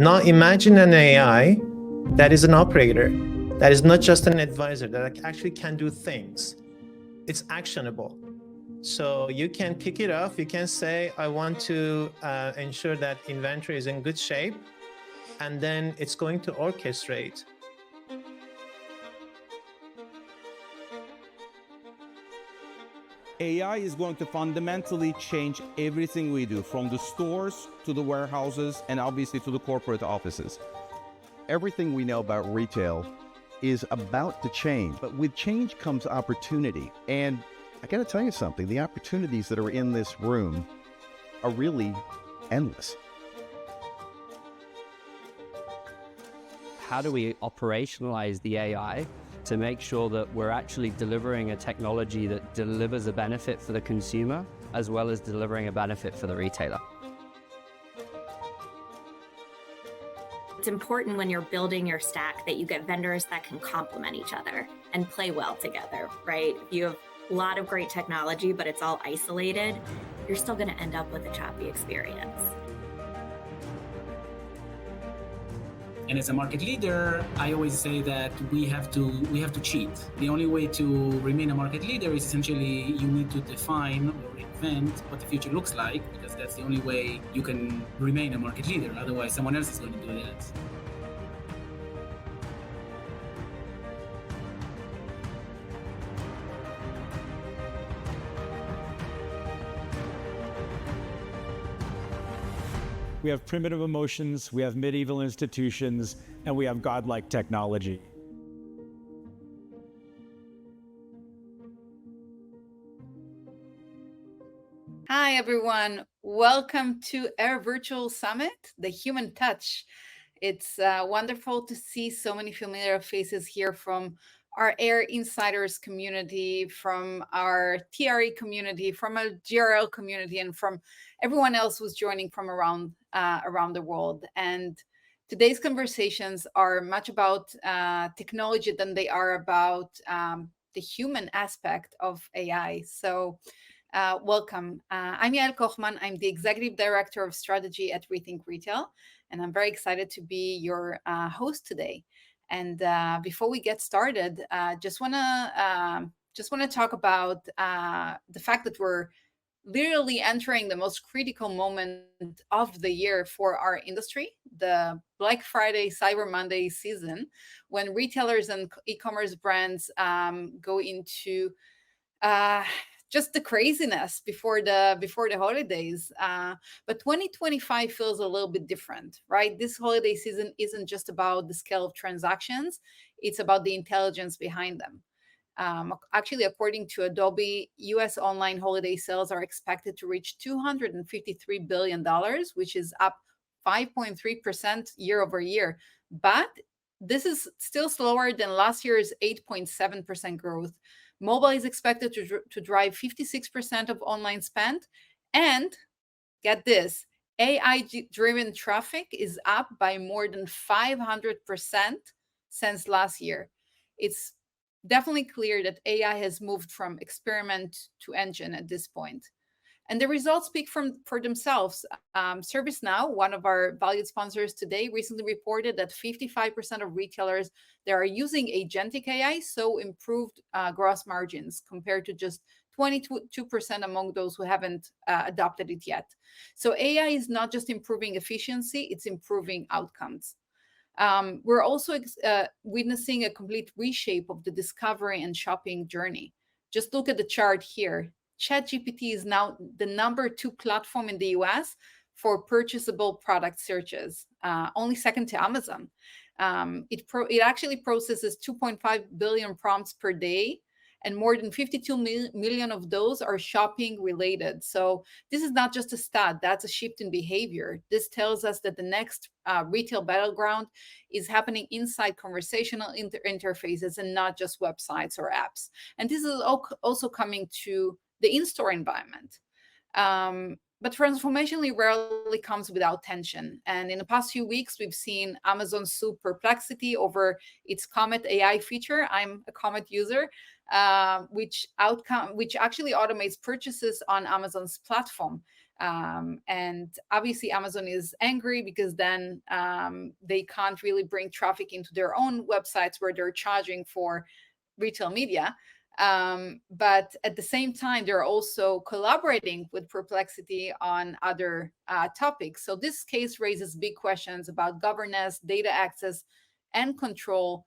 Now imagine an AI that is an operator, that is not just an advisor, that actually can do things. It's actionable. So you can kick it off. You can say, I want to ensure that inventory is in good shape. And then it's going to orchestrate. AI is going to fundamentally change everything we do, from the stores to the warehouses and obviously to the corporate offices. Everything we know about retail is about to change, but with change comes opportunity. And I gotta tell you something, the opportunities that are in this room are really endless. How do we operationalize the AI to make sure that we're actually delivering a technology that delivers a benefit for the consumer as well as delivering a benefit for the retailer? It's important when you're building your stack that you get vendors that can complement each other and play well together, right? If you have a lot of great technology, but it's all isolated, you're still going to end up with a choppy experience. And as a market leader, I always say that we have to cheat. The only way to remain a market leader is essentially you need to define or invent what the future looks like, because that's the only way you can remain a market leader. Otherwise, someone else is going to do that. We have primitive emotions, we have medieval institutions, and we have godlike technology. Hi, everyone. Welcome to our virtual summit, The Human Touch. It's wonderful to see so many familiar faces here from our Air Insiders community, from our TRE community, from our GRL community, and from everyone else who's joining from around the world. And today's conversations are much about technology than they are about the human aspect of AI. So welcome. I'm Yael Kochman. I'm the Executive Director of Strategy at Rethink Retail, and I'm very excited to be your host today. And before we get started, just want to talk about the fact that we're literally entering the most critical moment of the year for our industry, the Black Friday, Cyber Monday season, when retailers and e-commerce brands go into just the craziness before the holidays. But 2025 feels a little bit different, right? This holiday season isn't just about the scale of transactions, it's about the intelligence behind them. Actually, according to Adobe, US online holiday sales are expected to reach $253 billion, which is up 5.3% year over year. But this is still slower than last year's 8.7% growth. Mobile is expected to drive 56% of online spend. And get this, AI-driven traffic is up by more than 500% since last year. It's definitely clear that AI has moved from experiment to engine at this point. And the results speak for themselves. ServiceNow, one of our valued sponsors today, recently reported that 55% of retailers that are using Agentic AI saw improved gross margins compared to just 22% among those who haven't adopted it yet. So AI is not just improving efficiency, it's improving outcomes. We're also witnessing a complete reshape of the discovery and shopping journey. Just look at the chart here. ChatGPT is now the #2 platform in the US for purchasable product searches, only second to Amazon. It actually processes 2.5 billion prompts per day, and more than 52 million of those are shopping related. So this is not just a stat, that's a shift in behavior. This tells us that the next retail battleground is happening inside conversational interfaces and not just websites or apps. And this is also coming to the in-store environment. But transformationally rarely comes without tension. And in the past few weeks, we've seen Amazon sue Perplexity over its Comet AI feature. I'm a Comet user. which actually automates purchases on Amazon's platform. And obviously Amazon is angry because then they can't really bring traffic into their own websites where they're charging for retail media. But at the same time, they're also collaborating with Perplexity on other topics. So this case raises big questions about governance, data access, and control,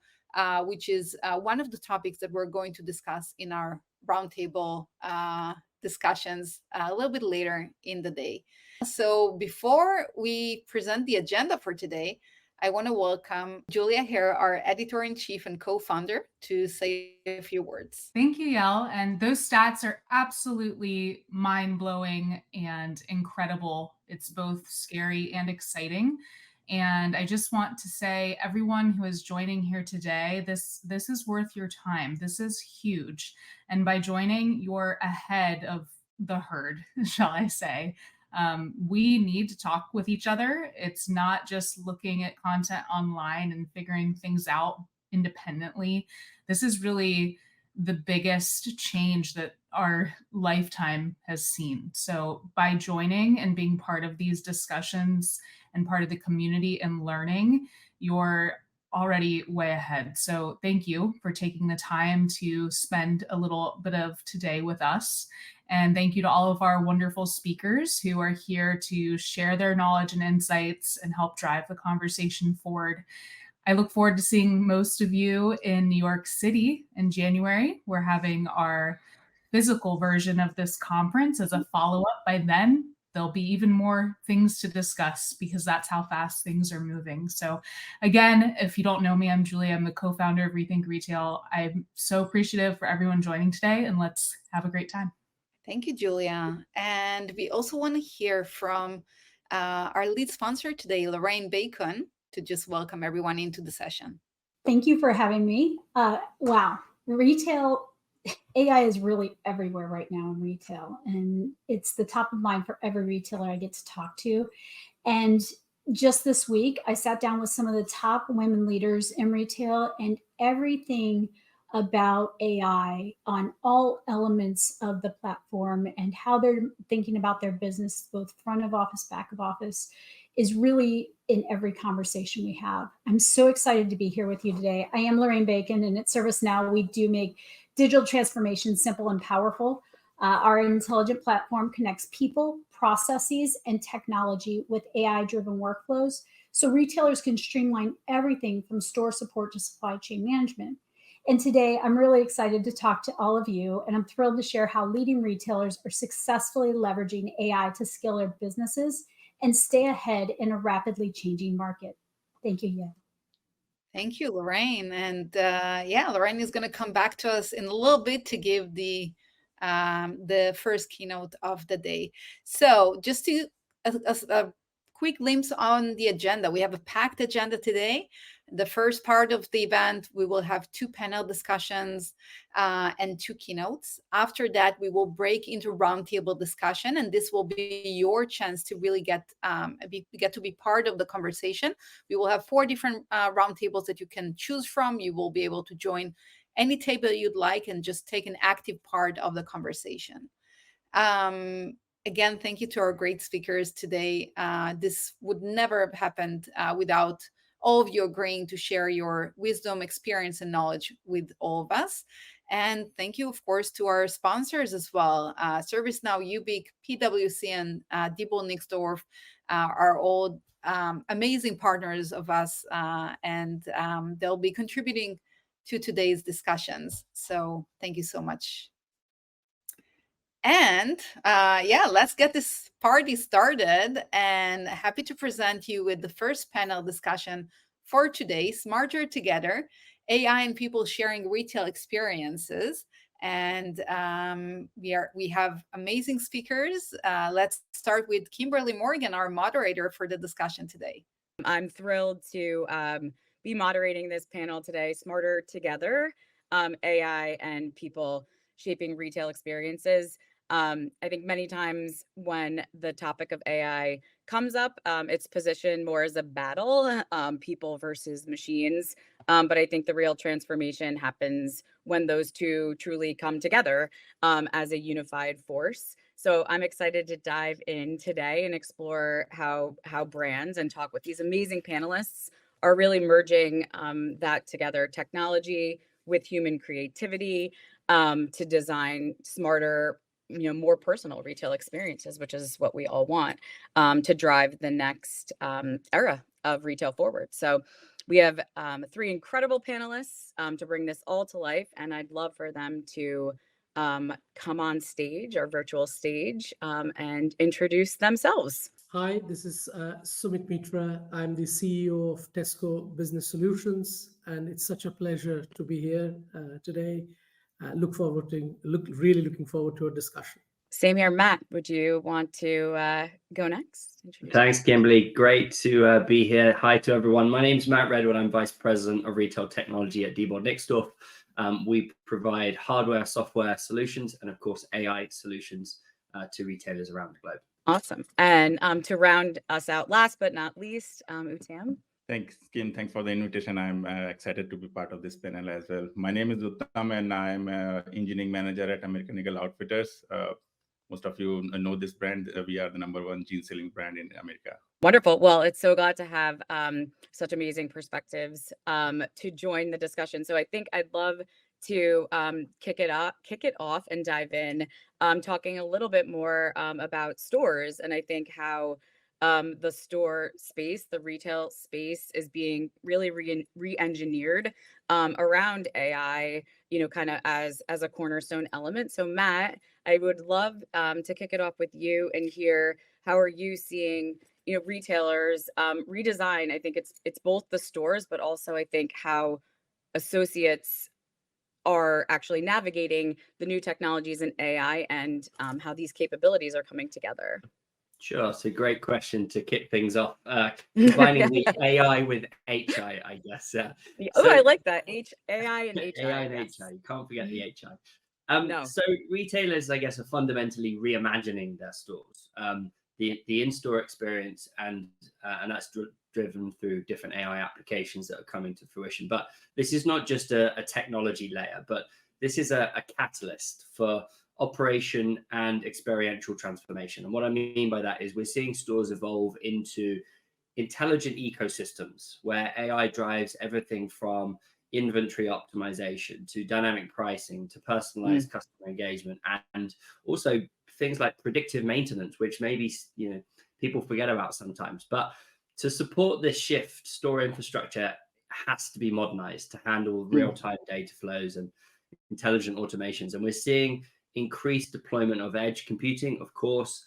which is one of the topics that we're going to discuss in our roundtable discussions a little bit later in the day. So before we present the agenda for today, I want to welcome Julia Hare, our editor-in-chief and co-founder, to say a few words. Thank you, Yael. And those stats are absolutely mind-blowing and incredible. It's both scary and exciting. And I just want to say, everyone who is joining here today, this is worth your time. This is huge. And by joining, you're ahead of the herd, shall I say. We need to talk with each other. It's not just looking at content online and figuring things out independently. This is really the biggest change that our lifetime has seen. So by joining and being part of these discussions and part of the community and learning, you're already way ahead. So thank you for taking the time to spend a little bit of today with us. And thank you to all of our wonderful speakers who are here to share their knowledge and insights and help drive the conversation forward. I look forward to seeing most of you in New York City in January. We're having our physical version of this conference as a follow-up. By then, there'll be even more things to discuss because that's how fast things are moving. So again, if you don't know me, I'm Julia. I'm the co-founder of Rethink Retail. I'm so appreciative for everyone joining today, and let's have a great time. Thank you, Julia. And we also want to hear from our lead sponsor today, Lorraine Bacon, to just welcome everyone into the session. Thank you for having me. Wow, retail, AI is really everywhere right now in retail, and it's the top of mind for every retailer I get to talk to. And just this week, I sat down with some of the top women leaders in retail, and everything about AI on all elements of the platform and how they're thinking about their business, both front of office, back of office, is really in every conversation we have. I'm so excited to be here with you today. I am Lorraine Bacon, and at ServiceNow, we do make digital transformation simple and powerful. Our intelligent platform connects people, processes, and technology with AI-driven workflows, so retailers can streamline everything from store support to supply chain management. And today, I'm really excited to talk to all of you, and I'm thrilled to share how leading retailers are successfully leveraging AI to scale their businesses and stay ahead in a rapidly changing market. Thank you, Yael. Thank you, Lorraine. And yeah, Lorraine is going to come back to us in a little bit to give the first keynote of the day. So just to a quick glimpse on the agenda. We have a packed agenda today. The first part of the event, we will have 2 panel discussions and 2 keynotes. After that, we will break into roundtable discussion, and this will be your chance to really get to be part of the conversation. We will have 4 different roundtables that you can choose from. You will be able to join any table you'd like and just take an active part of the conversation. Again, thank you to our great speakers today. This would never have happened without all of you agreeing to share your wisdom, experience, and knowledge with all of us. And thank you, of course, to our sponsors as well. ServiceNow, Ubik, PwC, and Diebold Nixdorf are all amazing partners of us, and they'll be contributing to today's discussions. So thank you so much. And yeah, let's get this party started, and happy to present you with the first panel discussion for today, Smarter Together, AI and People Sharing Retail Experiences. And we have amazing speakers. Let's start with Kimberly Morgan, our moderator for the discussion today. I'm thrilled to be moderating this panel today, Smarter Together, AI and People Shaping Retail Experiences. I think many times when the topic of AI comes up, it's positioned more as a battle, people versus machines. But I think the real transformation happens when those two truly come together as a unified force. So I'm excited to dive in today and explore how brands, and talk with these amazing panelists, are really merging that together, technology with human creativity, to design smarter, more personal retail experiences, which is what we all want, to drive the next era of retail forward. So we have 3 incredible panelists to bring this all to life, and I'd love for them to come on stage, our virtual stage, and introduce themselves. Hi, this is Sumit Mitra. I'm the CEO of Tesco Business Solutions, and it's such a pleasure to be here today. Really looking forward to a discussion. Same here, Matt. Would you want to go next? Thanks, Kimberly. Great to be here. Hi to everyone. My name's Matt Redwood. I'm Vice President of Retail Technology at Diebold Nixdorf. We provide hardware, software solutions, and of course, AI solutions to retailers around the globe. Awesome. And to round us out, last but not least, Uttam. Thanks, Kim. Thanks for the invitation. I'm excited to be part of this panel as well. My name is Uttam, and I'm engineering manager at American Eagle Outfitters. Most of you know this brand. We are the #1 jeans selling brand in America. Wonderful. Well, it's so glad to have such amazing perspectives to join the discussion. So I think I'd love to kick it off and dive in, talking a little bit more about stores, and I think how the store space, the retail space, is being really re-engineered around AI, kind of as a cornerstone element. So Matt, I would love to kick it off with you and hear, how are you seeing retailers redesign? I think it's both the stores, but also I think how associates are actually navigating the new technologies in AI, and how these capabilities are coming together. Sure. It's a great question to kick things off. Combining the AI with HI, I guess. I like that. AI and HI. AI and yes. HI. You can't forget the HI. No. So retailers, I guess, are fundamentally reimagining their stores. The in-store experience, and that's driven through different AI applications that are coming to fruition. But this is not just a technology layer, but this is a catalyst for operation and experiential transformation. And what I mean by that is we're seeing stores evolve into intelligent ecosystems where AI drives everything from inventory optimization to dynamic pricing to personalized customer engagement, and also things like predictive maintenance, which maybe people forget about sometimes. But to support this shift, store infrastructure has to be modernized to handle real-time data flows and intelligent automations. And we're seeing increased deployment of edge computing, of course,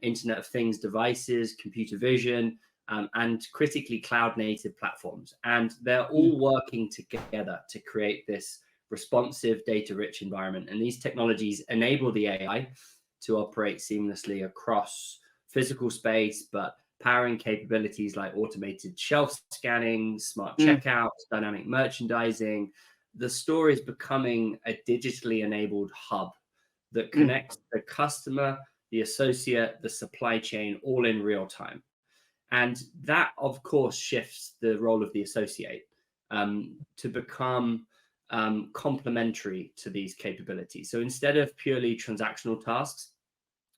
Internet of Things devices, computer vision, and critically cloud-native platforms. And they're all working together to create this responsive, data-rich environment. And these technologies enable the AI to operate seamlessly across physical space, but powering capabilities like automated shelf scanning, smart checkouts, dynamic merchandising. The store is becoming a digitally enabled hub that connects the customer, the associate, the supply chain, all in real time. And that, of course, shifts the role of the associate to become complementary to these capabilities. So instead of purely transactional tasks,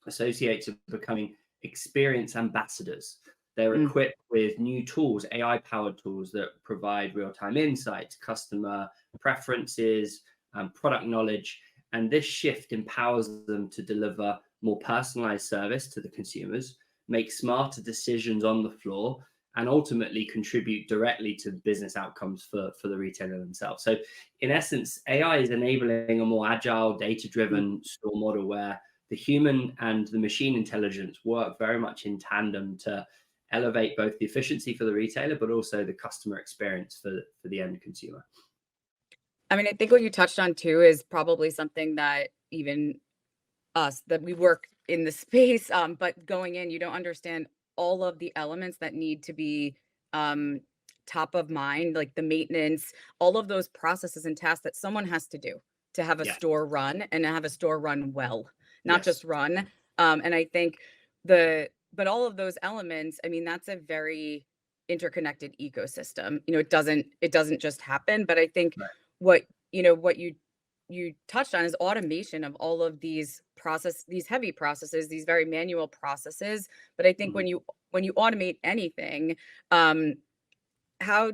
associates are becoming experience ambassadors. They're equipped with new tools, AI-powered tools that provide real-time insights, customer preferences, product knowledge. And this shift empowers them to deliver more personalized service to the consumers, make smarter decisions on the floor, and ultimately contribute directly to business outcomes for the retailer themselves. So in essence, AI is enabling a more agile, data-driven store model where the human and the machine intelligence work very much in tandem to elevate both the efficiency for the retailer, but also the customer experience for the end consumer. I mean, I think what you touched on too is probably something that even us, that we work in the space, but going in, you don't understand all of the elements that need to be top of mind, like the maintenance, all of those processes and tasks that someone has to do to have a store run and have a store run well. not Yes. just run. And I think but all of those elements, I mean, that's a very interconnected ecosystem. It doesn't just happen, but I think Right. what you touched on is automation of all of these heavy processes, these very manual processes. But I think when you automate anything, how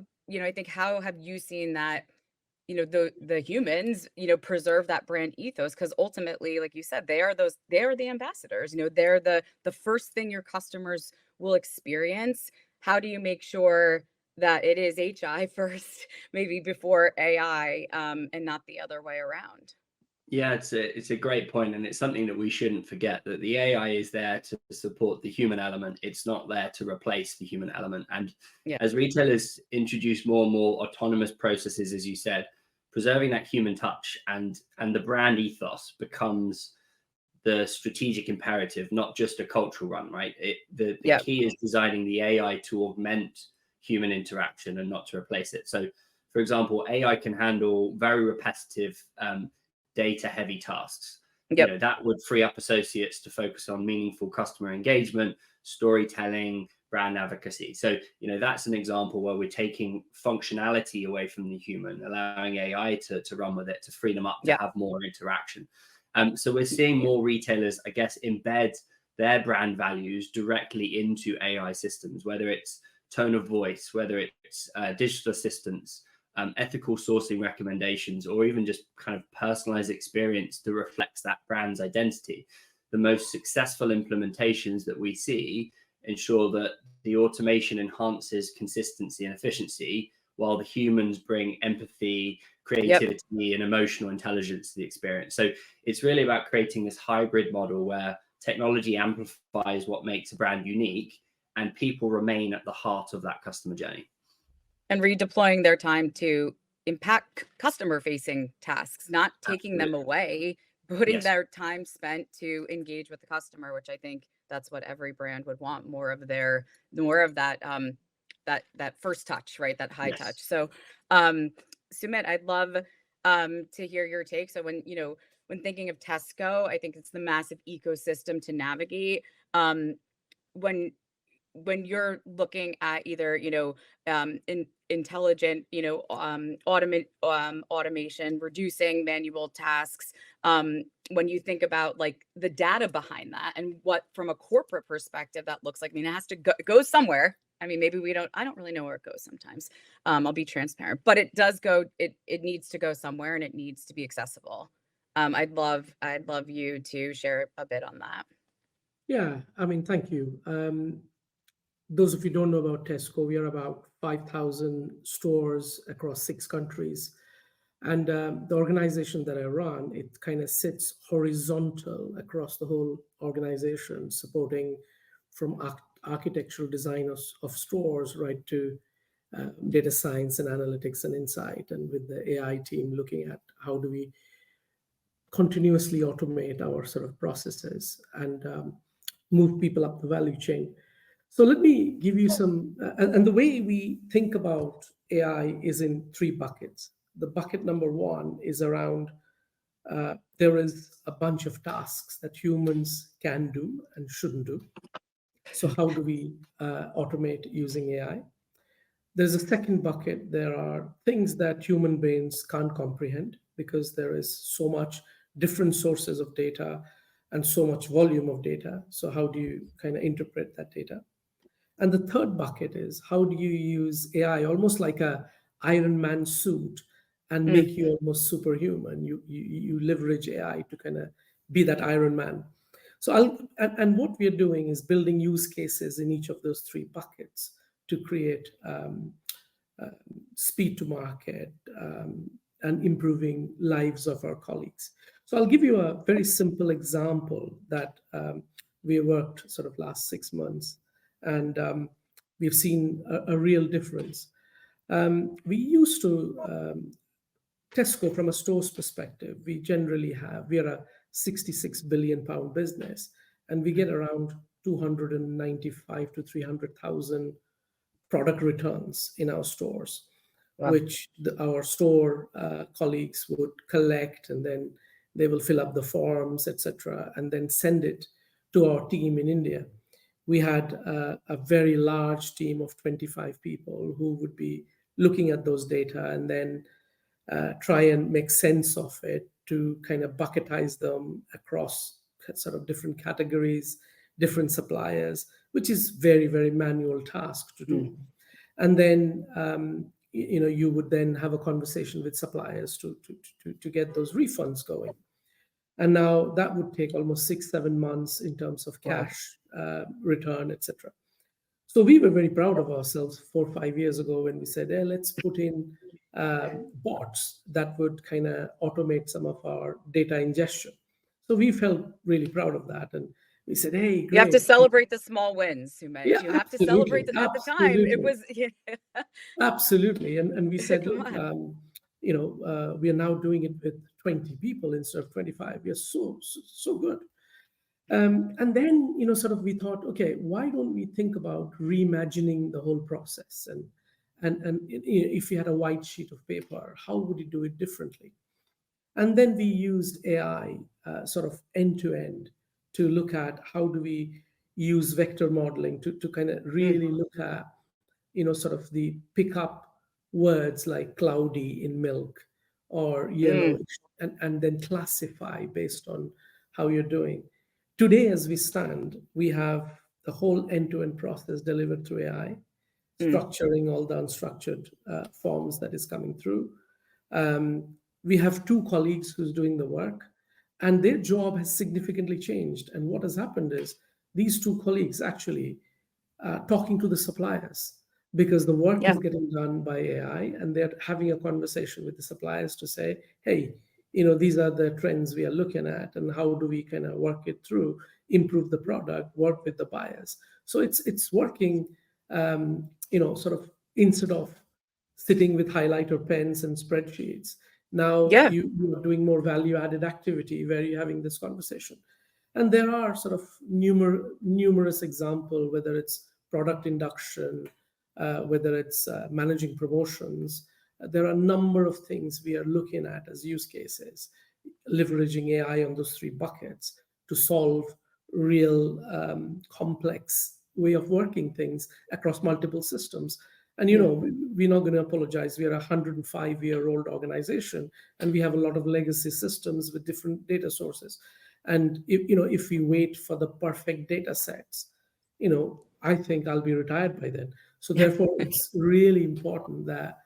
have you seen that the humans preserve that brand ethos? Because ultimately, like you said, they are the ambassadors. They're the first thing your customers will experience. How do you make sure that it is HI first, maybe before AI, and not the other way around? Yeah, it's a great point, and it's something that we shouldn't forget, that the AI is there to support the human element. It's not there to replace the human element. And as retailers introduce more and more autonomous processes, as you said, preserving that human touch and the brand ethos becomes the strategic imperative, not just a cultural run, right? The key is designing the AI to augment human interaction and not to replace it. So, for example, AI can handle very repetitive data heavy tasks. That would free up associates to focus on meaningful customer engagement, storytelling, brand advocacy. So that's an example where we're taking functionality away from the human, allowing AI to run with it, to free them up to have more interaction. So we're seeing more retailers, I guess, embed their brand values directly into AI systems, whether it's tone of voice, whether it's digital assistants, ethical sourcing recommendations, or even just kind of personalized experience that reflects that brand's identity. The most successful implementations that we see ensure that the automation enhances consistency and efficiency, while the humans bring empathy, creativity, and emotional intelligence to the experience. So it's really about creating this hybrid model where technology amplifies what makes a brand unique, and people remain at the heart of that customer journey. And redeploying their time to impact customer-facing tasks, not taking them away, putting their time spent to engage with the customer, which I think that's what every brand would want, more of that that first touch, right? That high touch. So, Sumit, I'd love to hear your take. So when thinking of Tesco, I think it's the massive ecosystem to navigate. When you're looking at either intelligent automation, reducing manual tasks, when you think about like the data behind that and what from a corporate perspective that looks like, I mean, it has to go somewhere. I mean, maybe I don't really know where it goes sometimes. I'll be transparent, but it does go, it needs to go somewhere, and it needs to be accessible. I'd love you to share a bit on that. Yeah, I mean, thank you. Those of you who don't know about Tesco, we are about 5,000 stores across 6 countries. And the organization that I run, it kind of sits horizontal across the whole organization, supporting from architectural design of stores right to data science and analytics and insight. And with the AI team looking at how do we continuously automate our sort of processes and move people up the value chain. So let me give you some, and the way we think about AI is in 3 buckets. The bucket number 1 is around, there is a bunch of tasks that humans can do and shouldn't do. So how do we automate using AI? There's a second bucket. There are things that human brains can't comprehend because there is so much different sources of data and so much volume of data. So how do you kind of interpret that data? And the third bucket is how do you use AI almost like a Iron Man suit and make you almost superhuman? You leverage AI to kind of be that Iron Man. So and what we are doing is building use cases in each of those 3 buckets to create speed to market and improving lives of our colleagues. So I'll give you a very simple example that we worked sort of last 6 months. And we've seen a real difference. We used to, Tesco from a store's perspective, we are a 66 billion pound business, and we get around 295 to 300,000 product returns in our stores, which our store colleagues would collect and then They will fill up the forms, etc., and then send it to our team in India. We had a very large team of 25 people who would be looking at those data and then try and make sense of it to kind of bucketize them across sort of different categories, different suppliers, which is very, very manual task to do. And then you would then have a conversation with suppliers to get those refunds going. And now that would take almost 6-7 months in terms of cash return, etc. So we were very proud of ourselves 4 or 5 years ago when we said, hey, let's put in bots that would kind of automate some of our data ingestion. So we felt really proud of that. And we said, hey, great. You have to celebrate the small wins, Sumit. Yeah, you have to celebrate them at the time. It was absolutely. And we said, Come look, on. we are now doing it with 20 people instead of 25. We are so good. And then, sort of we thought, okay, why don't we think about reimagining the whole process? And if you had a white sheet of paper, how would you do it differently? And then we used AI sort of end to end to look at how do we use vector modeling to kind of really look at, sort of the pick up words like cloudy in milk or yellowish, and then classify based on how you're doing. Today, as we stand, we have the whole end-to-end process delivered through AI, structuring all the unstructured forms that is coming through. We have 2 colleagues who's doing the work, and their job has significantly changed. And what has happened is these 2 colleagues actually talking to the suppliers, because the work is getting done by AI, and they're having a conversation with the suppliers to say, hey, these are the trends we are looking at, and how do we kind of work it through, improve the product, work with the buyers. So it's working, sort of instead of sitting with highlighter pens and spreadsheets. Now you are doing more value-added activity where you're having this conversation. And there are sort of numerous examples, whether it's product induction, whether it's managing promotions. There are a number of things we are looking at as use cases, leveraging AI on those 3 buckets to solve real complex way of working things across multiple systems. And, we're not going to apologize. We are a 105-year-old organization, and we have a lot of legacy systems with different data sources. And if we wait for the perfect data sets, I think I'll be retired by then. So therefore, it's really important that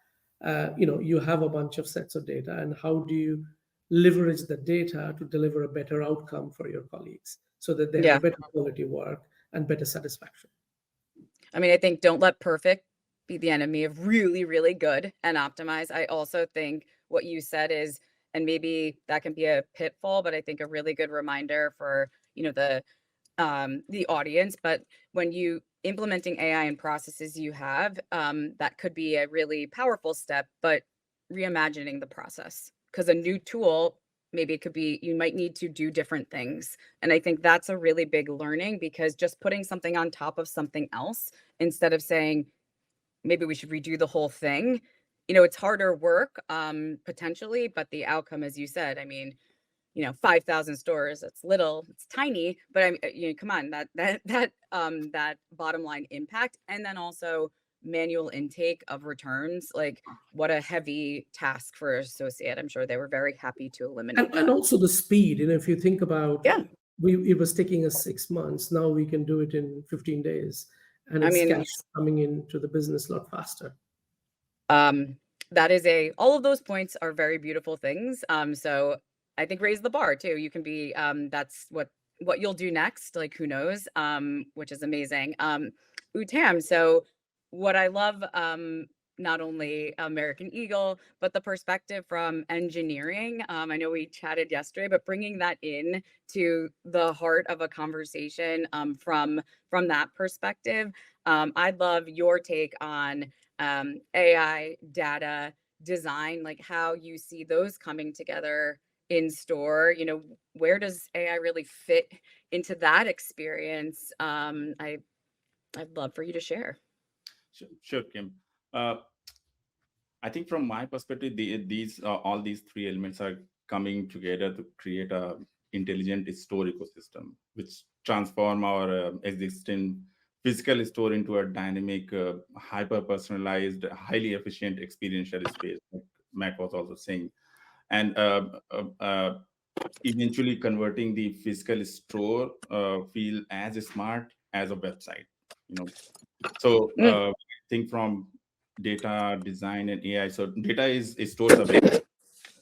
you have a bunch of sets of data, and how do you leverage the data to deliver a better outcome for your colleagues so that they have better quality work and better satisfaction. I mean, I think don't let perfect be the enemy of really, really good and optimize. I also think what you said is, and maybe that can be a pitfall, but I think a really good reminder for, the audience. But when you implementing AI in processes you have, that could be a really powerful step, but reimagining the process, because a new tool, maybe it could be, you might need to do different things. And I think that's a really big learning, because just putting something on top of something else, instead of saying, maybe we should redo the whole thing, it's harder work, potentially, but the outcome, as you said, I mean, 5,000 stores, it's little, it's tiny, but come on, that bottom line impact. And then also manual intake of returns, like what a heavy task for an associate. I'm sure they were very happy to eliminate that. And also the speed, if you think about, it was taking us 6 months. Now we can do it in 15 days. And it's cash coming into the business a lot faster. That is all of those points are very beautiful things. So I think raise the bar too. You can be, that's what you'll do next, like who knows, which is amazing. Uttam, so what I love, not only American Eagle, but the perspective from engineering. I know we chatted yesterday, but bringing that in to the heart of a conversation from that perspective. I'd love your take on AI, data, design, like how you see those coming together in store. Where does AI really fit into that experience? I'd love for you to share. Sure, Kim. I think from my perspective, all these 3 elements are coming together to create a intelligent store ecosystem, which transform our existing physical store into a dynamic, hyper-personalized, highly efficient experiential space, like Matt was also saying. And eventually converting the physical store feel as smart as a website, you know. So I think from data design and AI. So data is stores away.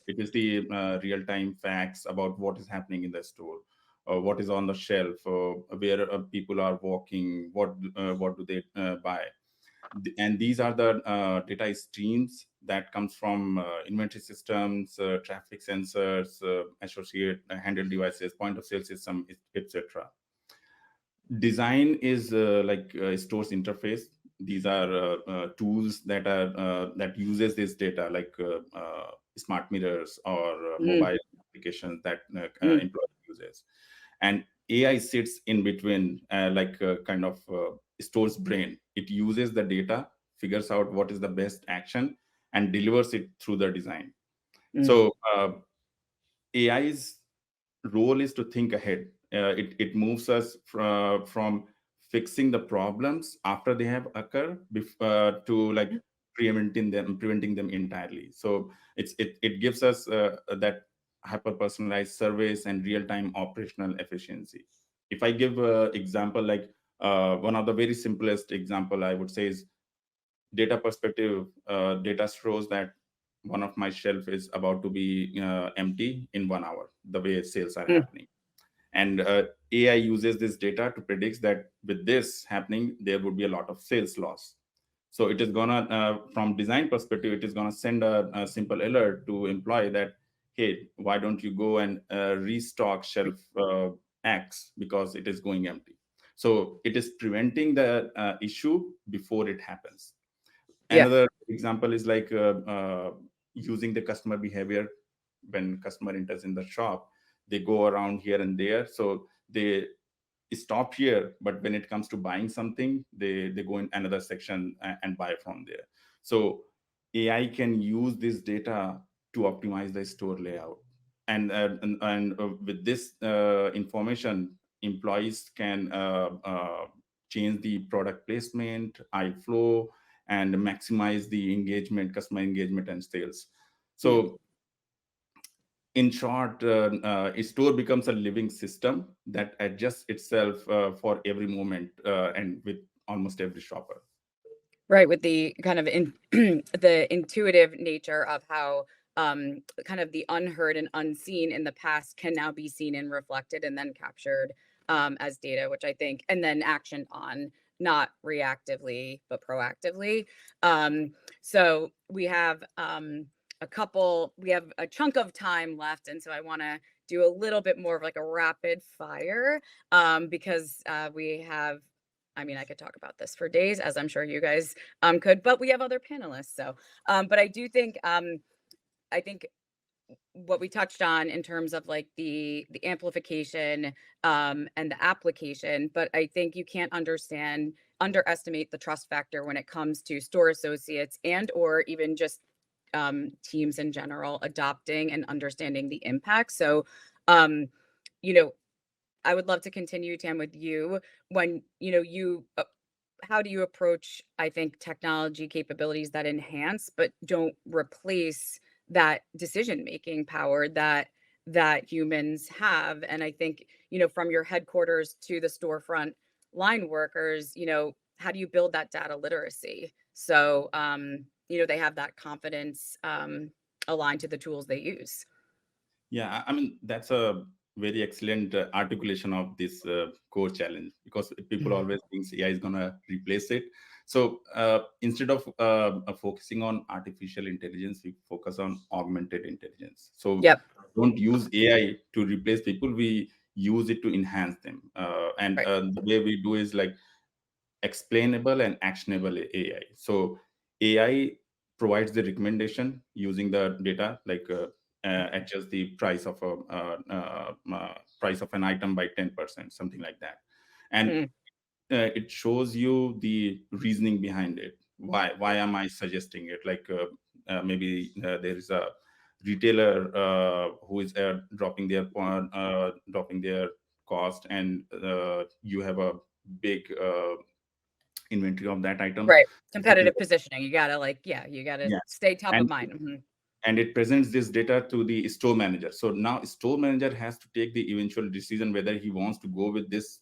It is the real-time facts about what is happening in the store, what is on the shelf, where people are walking, what do they buy. And these are the data streams that comes from inventory systems, traffic sensors, associate handle devices, point of sale system, etc. Design is like stores interface. These are tools that are that uses this data, like smart mirrors or mobile applications that employee uses. And AI sits in between, like kind of store's brain. It uses the data, figures out what is the best action, and delivers it through the design. So AI's role is to think ahead. It moves us from fixing the problems after they have occurred to like preventing them entirely. So it gives us that hyper personalized service and real time operational efficiency. If I give an example, like one of the very simplest example I would say is data perspective. Data shows that one of my shelf is about to be empty in 1 hour, the way sales are happening. And AI uses this data to predict that with this happening, there would be a lot of sales loss. So it is gonna, from design perspective, it is gonna send a simple alert to employee that, hey, why don't you go and restock shelf X because it is going empty. So it is preventing the issue before it happens. Another example is like using the customer behavior. When customer enters in the shop, they go around here and there, so they stop here, but when it comes to buying something, they go in another section and buy from there. So AI can use this data to optimize the store layout. And with this information, employees can change the product placement, eye flow, and maximize the engagement, customer engagement, and sales. So in short, a store becomes a living system that adjusts itself for every moment and with almost every shopper. Right, with the kind of the intuitive nature of how kind of the unheard and unseen in the past can now be seen and reflected and then captured as data, which I think, and then actioned on, not reactively but proactively. So we have we have a chunk of time left, and so I want to do a little bit more of like a rapid fire because we have, I mean, I could talk about this for days, as I'm sure you guys could, but we have other panelists. So, but I do think, I think what we touched on in terms of like the amplification and the application, but I think you can't underestimate the trust factor when it comes to store associates and or even just teams in general adopting and understanding the impact. So, you know, I would love to continue, Tam, with you when, how do you approach, I think, technology capabilities that enhance but don't replace that decision-making power that humans have? And I think, from your headquarters to the storefront line workers, how do you build that data literacy? So, they have that confidence aligned to the tools they use. Yeah, I mean, that's a very excellent articulation of this core challenge, because people always think AI is going to replace it. So instead of focusing on artificial intelligence, we focus on augmented intelligence. So don't use AI to replace people, we use it to enhance them. And the way we do is like explainable and actionable AI. So AI provides the recommendation using the data, like adjust the price of an item by 10%, something like that, and it shows you the reasoning behind it. Why am I suggesting it? Like maybe there is a retailer who is dropping their cost, and you have a big inventory of that item. Right. Competitive positioning. You gotta you gotta Yes. stay top of And mind. Mhm. and it presents this data to the store manager. So now store manager has to take the eventual decision whether he wants to go with this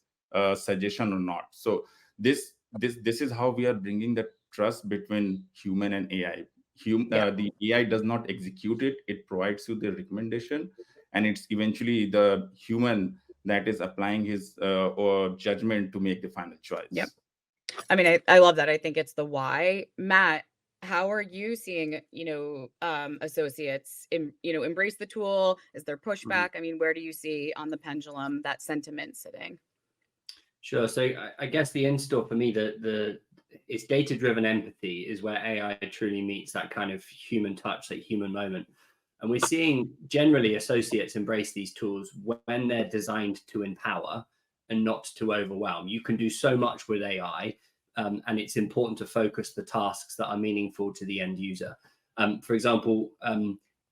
suggestion or not. So this is how we are bringing the trust between human and AI. The AI does not execute it; it provides you the recommendation, and it's eventually the human that is applying his or judgment to make the final choice. Yep. I mean, I love that. I think it's the why. Matt, how are you seeing, associates, embrace the tool? Is there pushback? I mean, where do you see on the pendulum that sentiment sitting? Sure. So I guess the in-store for me, it's data-driven empathy is where AI truly meets that kind of human touch, that human moment. And we're seeing generally associates embrace these tools when they're designed to empower and not to overwhelm. You can do so much with AI, and it's important to focus the tasks that are meaningful to the end user. For example,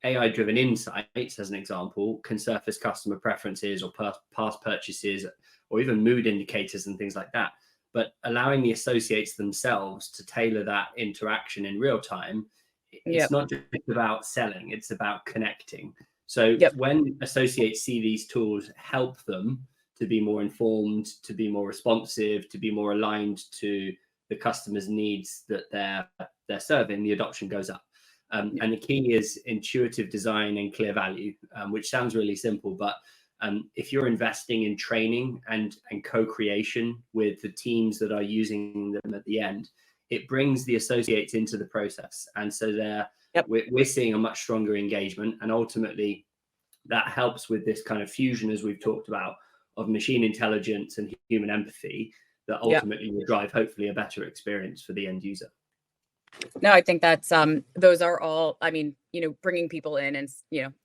AI-driven insights, as an example, can surface customer preferences or past purchases, or even mood indicators and things like that. But allowing the associates themselves to tailor that interaction in real time, it's not just about selling, it's about connecting. So when associates see these tools help them to be more informed, to be more responsive, to be more aligned to the customer's needs that they're serving, the adoption goes up. And the key is intuitive design and clear value, which sounds really simple, but if you're investing in training and co-creation with the teams that are using them at the end, it brings the associates into the process. And so we're seeing a much stronger engagement. And ultimately, that helps with this kind of fusion, as we've talked about, of machine intelligence and human empathy that ultimately will drive, hopefully, a better experience for the end user. No, I think that's those are all, I mean, bringing people in and,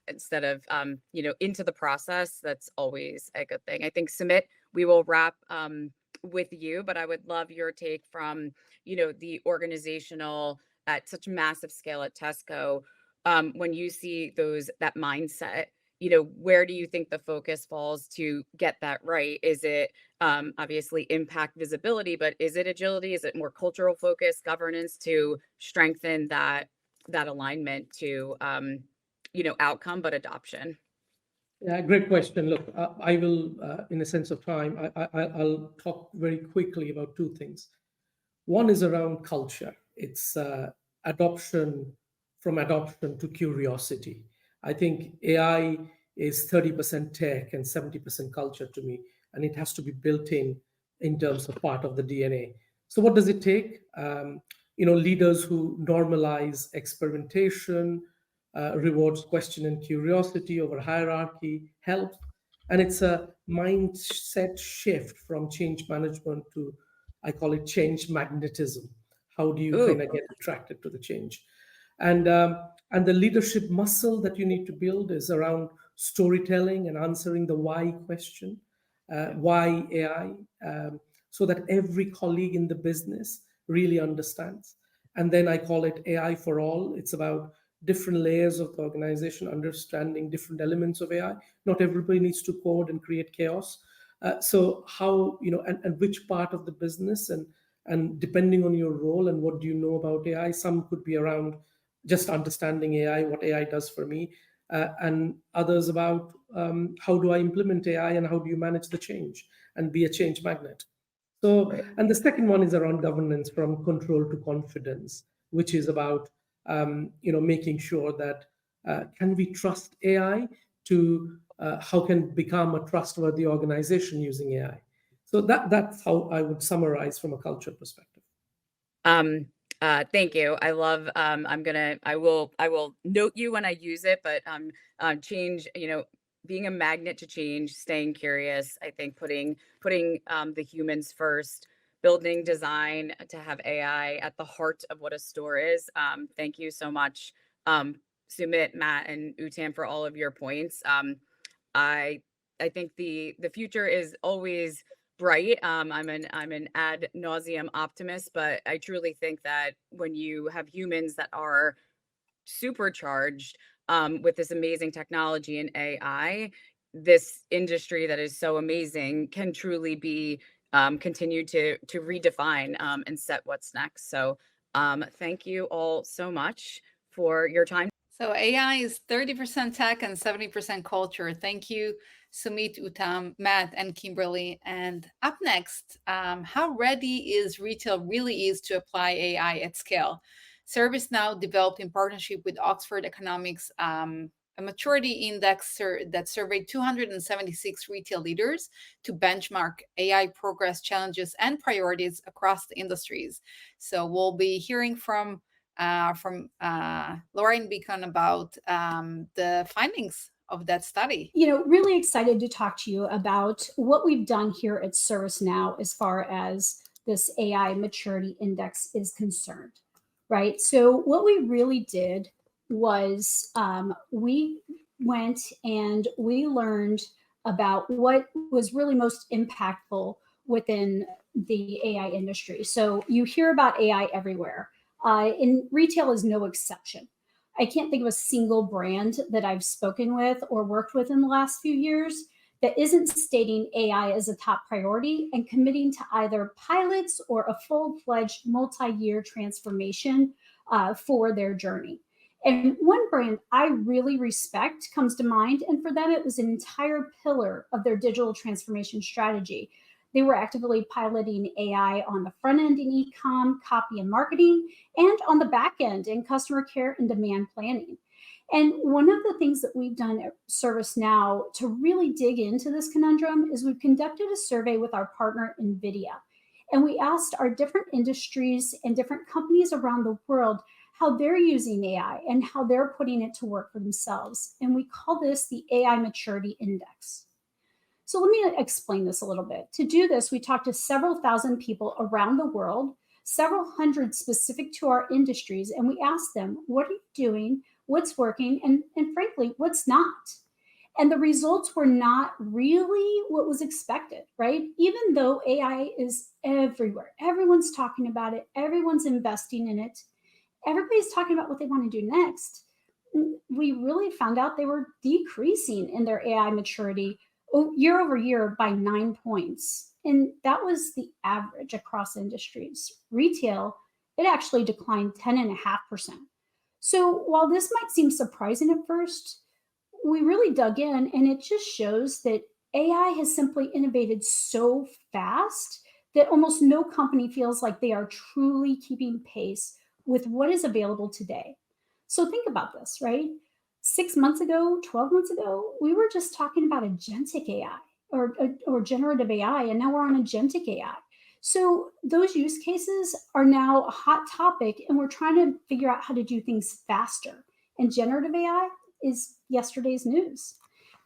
instead of, into the process, that's always a good thing. I think, Sumit, we will wrap with you, but I would love your take from, the organizational at such massive scale at Tesco. When you see that mindset, where do you think the focus falls to get that right? Is it obviously impact visibility, but is it agility? Is it more cultural focus, governance to strengthen that alignment to, outcome, but adoption? Yeah, great question. Look, I will, in a sense of time, I'll talk very quickly about two things. One is around culture. It's adoption to curiosity. I think AI is 30% tech and 70% culture to me, and it has to be built in terms of part of the DNA. So what does it take? Leaders who normalize experimentation, rewards question and curiosity over hierarchy help. And it's a mindset shift from change management to, I call it change magnetism. How do you kind of get attracted to the change? And the leadership muscle that you need to build is around storytelling and answering the why question. Why AI? So that every colleague in the business really understands. And then I call it AI for all. It's about different layers of the organization understanding different elements of AI. Not everybody needs to code and create chaos. So how, and which part of the business, and depending on your role and what do you know about AI, some could be around just understanding AI, what AI does for me, and others about how do I implement AI and how do you manage the change and be a change magnet. So, and the second one is around governance, from control to confidence, which is about making sure that can we trust AI to how can become a trustworthy organization using AI. So that's how I would summarize from a culture perspective. Thank you. I love, I will note you when I use it, but change, being a magnet to change, staying curious, I think putting the humans first, building design to have AI at the heart of what a store is. Thank you so much, Sumit, Matt, and Uttam, for all of your points. I think the future is always bright. I'm an ad nauseum optimist, but I truly think that when you have humans that are supercharged, with this amazing technology and AI, this industry that is so amazing can truly be continue to redefine and set what's next. So thank you all so much for your time. So AI is 30% tech and 70% culture. Thank you, Sumit, Uttam, Matt, and Kimberly. And up next, how ready is retail really is to apply AI at scale. ServiceNow developed in partnership with Oxford Economics a maturity index that surveyed 276 retail leaders to benchmark AI progress, challenges, and priorities across the industries. So we'll be hearing from Lauren Beacon about the findings of that study. You know, really excited to talk to you about what we've done here at ServiceNow as far as this AI maturity index is concerned, right? So what we really did was we went and we learned about what was really most impactful within the AI industry. So you hear about AI everywhere. And retail is no exception. I can't think of a single brand that I've spoken with or worked with in the last few years that isn't stating AI as a top priority and committing to either pilots or a full-fledged multi-year transformation for their journey. And one brand I really respect comes to mind, and for them, it was an entire pillar of their digital transformation strategy. They were actively piloting AI on the front end in e-com, copy and marketing, and on the back end in customer care and demand planning. And one of the things that we've done at ServiceNow to really dig into this conundrum is we've conducted a survey with our partner, NVIDIA. And we asked our different industries and different companies around the world how they're using AI and how they're putting it to work for themselves. And we call this the AI Maturity Index. So let me explain this a little bit. To do this, we talked to several thousand people around the world, several hundred specific to our industries, and we asked them, what are you doing, what's working, and frankly, what's not? And the results were not really what was expected, right? Even though AI is everywhere, everyone's talking about it, everyone's investing in it, everybody's talking about what they want to do next. We really found out they were decreasing in their AI maturity year over year by 9 points. And that was the average across industries. Retail, it actually declined 10.5%. So while this might seem surprising at first, we really dug in, and it just shows that AI has simply innovated so fast that almost no company feels like they are truly keeping pace with what is available today. So think about this, right? 6 months ago, 12 months ago, we were just talking about agentic AI or generative AI, and now we're on agentic AI. So those use cases are now a hot topic, and we're trying to figure out how to do things faster. And generative AI is yesterday's news.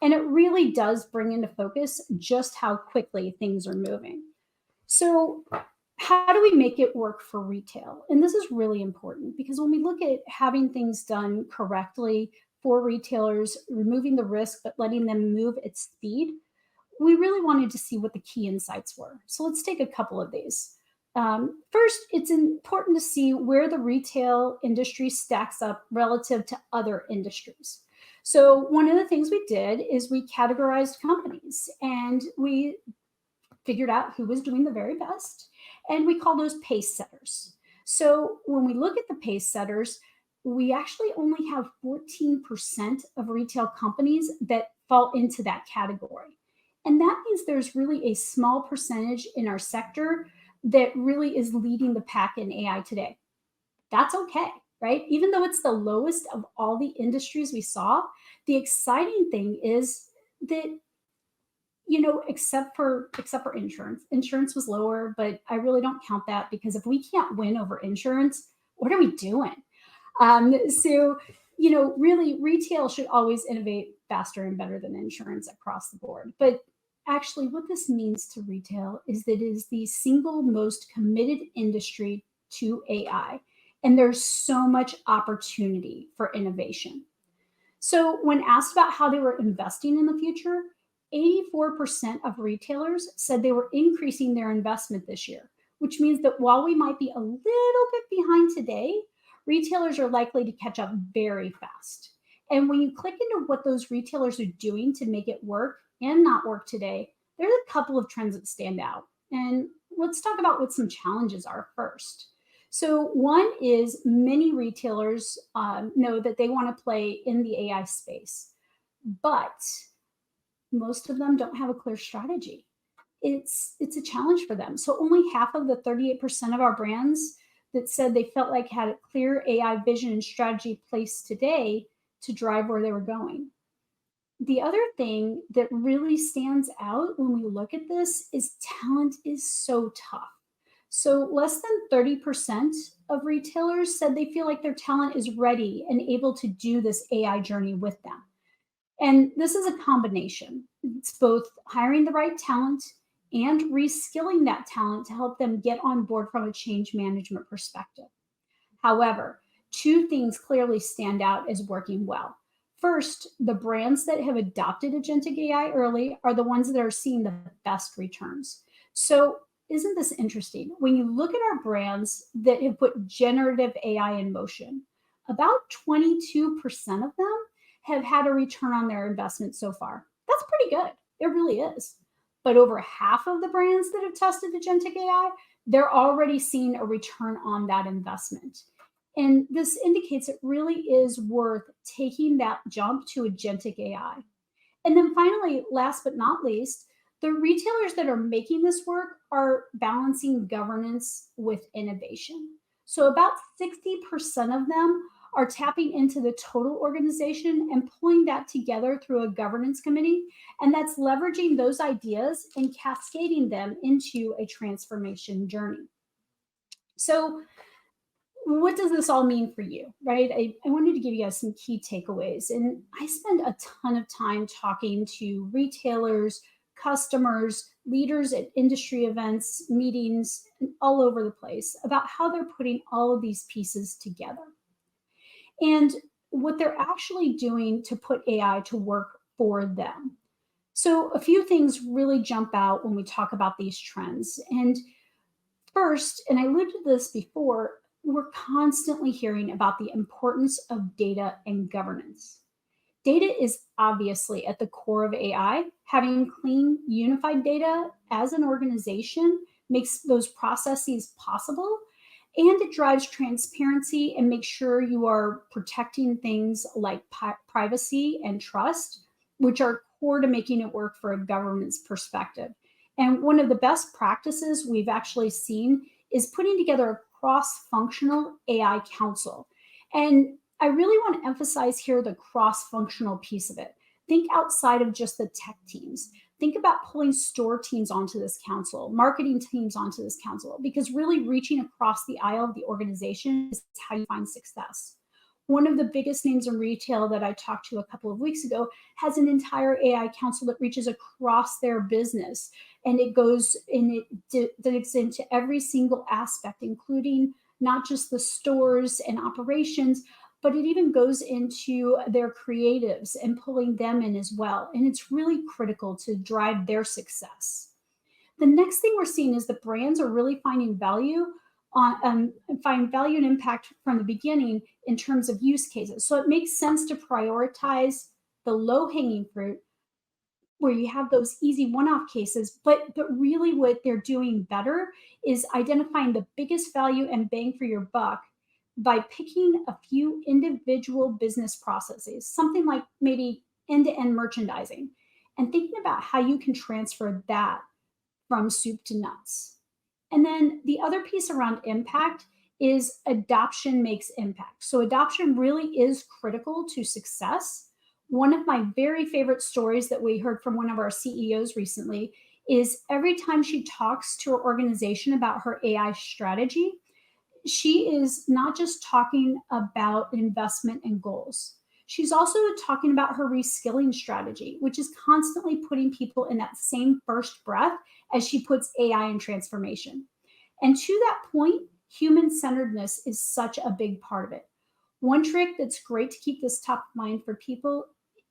And it really does bring into focus just how quickly things are moving. So how do we make it work for retail? And this is really important because when we look at having things done correctly for retailers, removing the risk, but letting them move at speed, we really wanted to see what the key insights were. So let's take a couple of these. First, it's important to see where the retail industry stacks up relative to other industries. So one of the things we did is we categorized companies, and we figured out who was doing the very best, and we call those pace setters. So when we look at the pace setters, we actually only have 14% of retail companies that fall into that category. And that means there's really a small percentage in our sector that really is leading the pack in AI today. That's okay, right? Even though it's the lowest of all the industries we saw, the exciting thing is that, you know, except for insurance was lower, but I really don't count that because if we can't win over insurance, what are we doing? So, you know, really retail should always innovate faster and better than insurance across the board. But actually what this means to retail is that it is the single most committed industry to AI. And there's so much opportunity for innovation. So when asked about how they were investing in the future, 84% of retailers said they were increasing their investment this year, which means that while we might be a little bit behind today, retailers are likely to catch up very fast. And when you click into what those retailers are doing to make it work and not work today, there's a couple of trends that stand out. And let's talk about what some challenges are first. So one is many retailers know that they want to play in the AI space, but most of them don't have a clear strategy. It's a challenge for them. So only half of the 38% of our brands that said they felt like had a clear AI vision and strategy placed today to drive where they were going. The other thing that really stands out when we look at this is talent is so tough. So less than 30% of retailers said they feel like their talent is ready and able to do this AI journey with them. And this is a combination. It's both hiring the right talent and reskilling that talent to help them get on board from a change management perspective. However, two things clearly stand out as working well. First, the brands that have adopted Agentic AI early are the ones that are seeing the best returns. So isn't this interesting? When you look at our brands that have put generative AI in motion, about 22% of them have had a return on their investment so far. That's pretty good. It really is. But over half of the brands that have tested Agentic AI, they're already seeing a return on that investment. And this indicates it really is worth taking that jump to Agentic AI. And then finally, last but not least, the retailers that are making this work are balancing governance with innovation. So about 60% of them are tapping into the total organization and pulling that together through a governance committee. And that's leveraging those ideas and cascading them into a transformation journey. So what does this all mean for you, right? I wanted to give you guys some key takeaways. And I spend a ton of time talking to retailers, customers, leaders at industry events, meetings, all over the place about how they're putting all of these pieces together and what they're actually doing to put AI to work for them. So a few things really jump out when we talk about these trends. And first, and I alluded to this before, we're constantly hearing about the importance of data and governance. Data is obviously at the core of AI. Having clean, unified data as an organization makes those processes possible, and it drives transparency and makes sure you are protecting things like privacy and trust, which are core to making it work for a governance perspective. And one of the best practices we've actually seen is putting together a cross-functional AI council. And I really want to emphasize here the cross-functional piece of it. Think outside of just the tech teams. Think about pulling store teams onto this council, marketing teams onto this council, because really reaching across the aisle of the organization is how you find success. One of the biggest names in retail that I talked to a couple of weeks ago has an entire AI council that reaches across their business, and it goes and it digs into every single aspect, including not just the stores and operations, but it even goes into their creatives and pulling them in as well. And it's really critical to drive their success. The next thing we're seeing is the brands are really finding value and impact from the beginning in terms of use cases. So it makes sense to prioritize the low-hanging fruit where you have those easy one-off cases, but really what they're doing better is identifying the biggest value and bang for your buck by picking a few individual business processes, something like maybe end-to-end merchandising, and thinking about how you can transfer that from soup to nuts. And then the other piece around impact is adoption makes impact. So adoption really is critical to success. One of my very favorite stories that we heard from one of our CEOs recently is every time she talks to her organization about her AI strategy, she is not just talking about investment and goals. She's also talking about her reskilling strategy, which is constantly putting people in that same first breath as she puts AI in transformation. And to that point, human-centeredness is such a big part of it. One trick that's great to keep this top of mind for people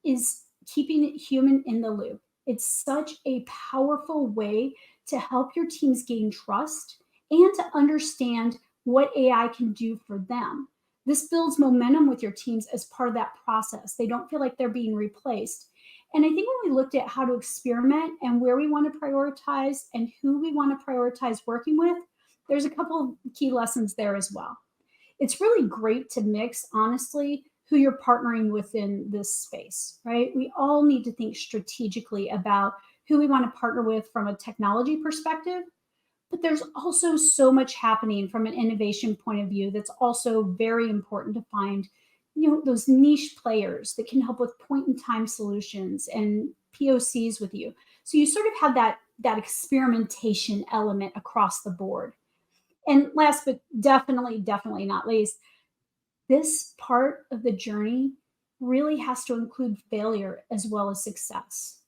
is keeping it human in the loop. It's such a powerful way to help your teams gain trust and to understand what AI can do for them. This builds momentum with your teams as part of that process. They don't feel like they're being replaced. And I think when we looked at how to experiment and where we want to prioritize and who we want to prioritize working with, there's a couple of key lessons there as well. It's really great to mix, honestly, who you're partnering with in this space, right? We all need to think strategically about who we want to partner with from a technology perspective, but there's also so much happening from an innovation point of view that's also very important to find, those niche players that can help with point-in-time solutions and POCs with you. So you sort of have that experimentation element across the board. And last but definitely not least, this part of the journey really has to include failure as well as success.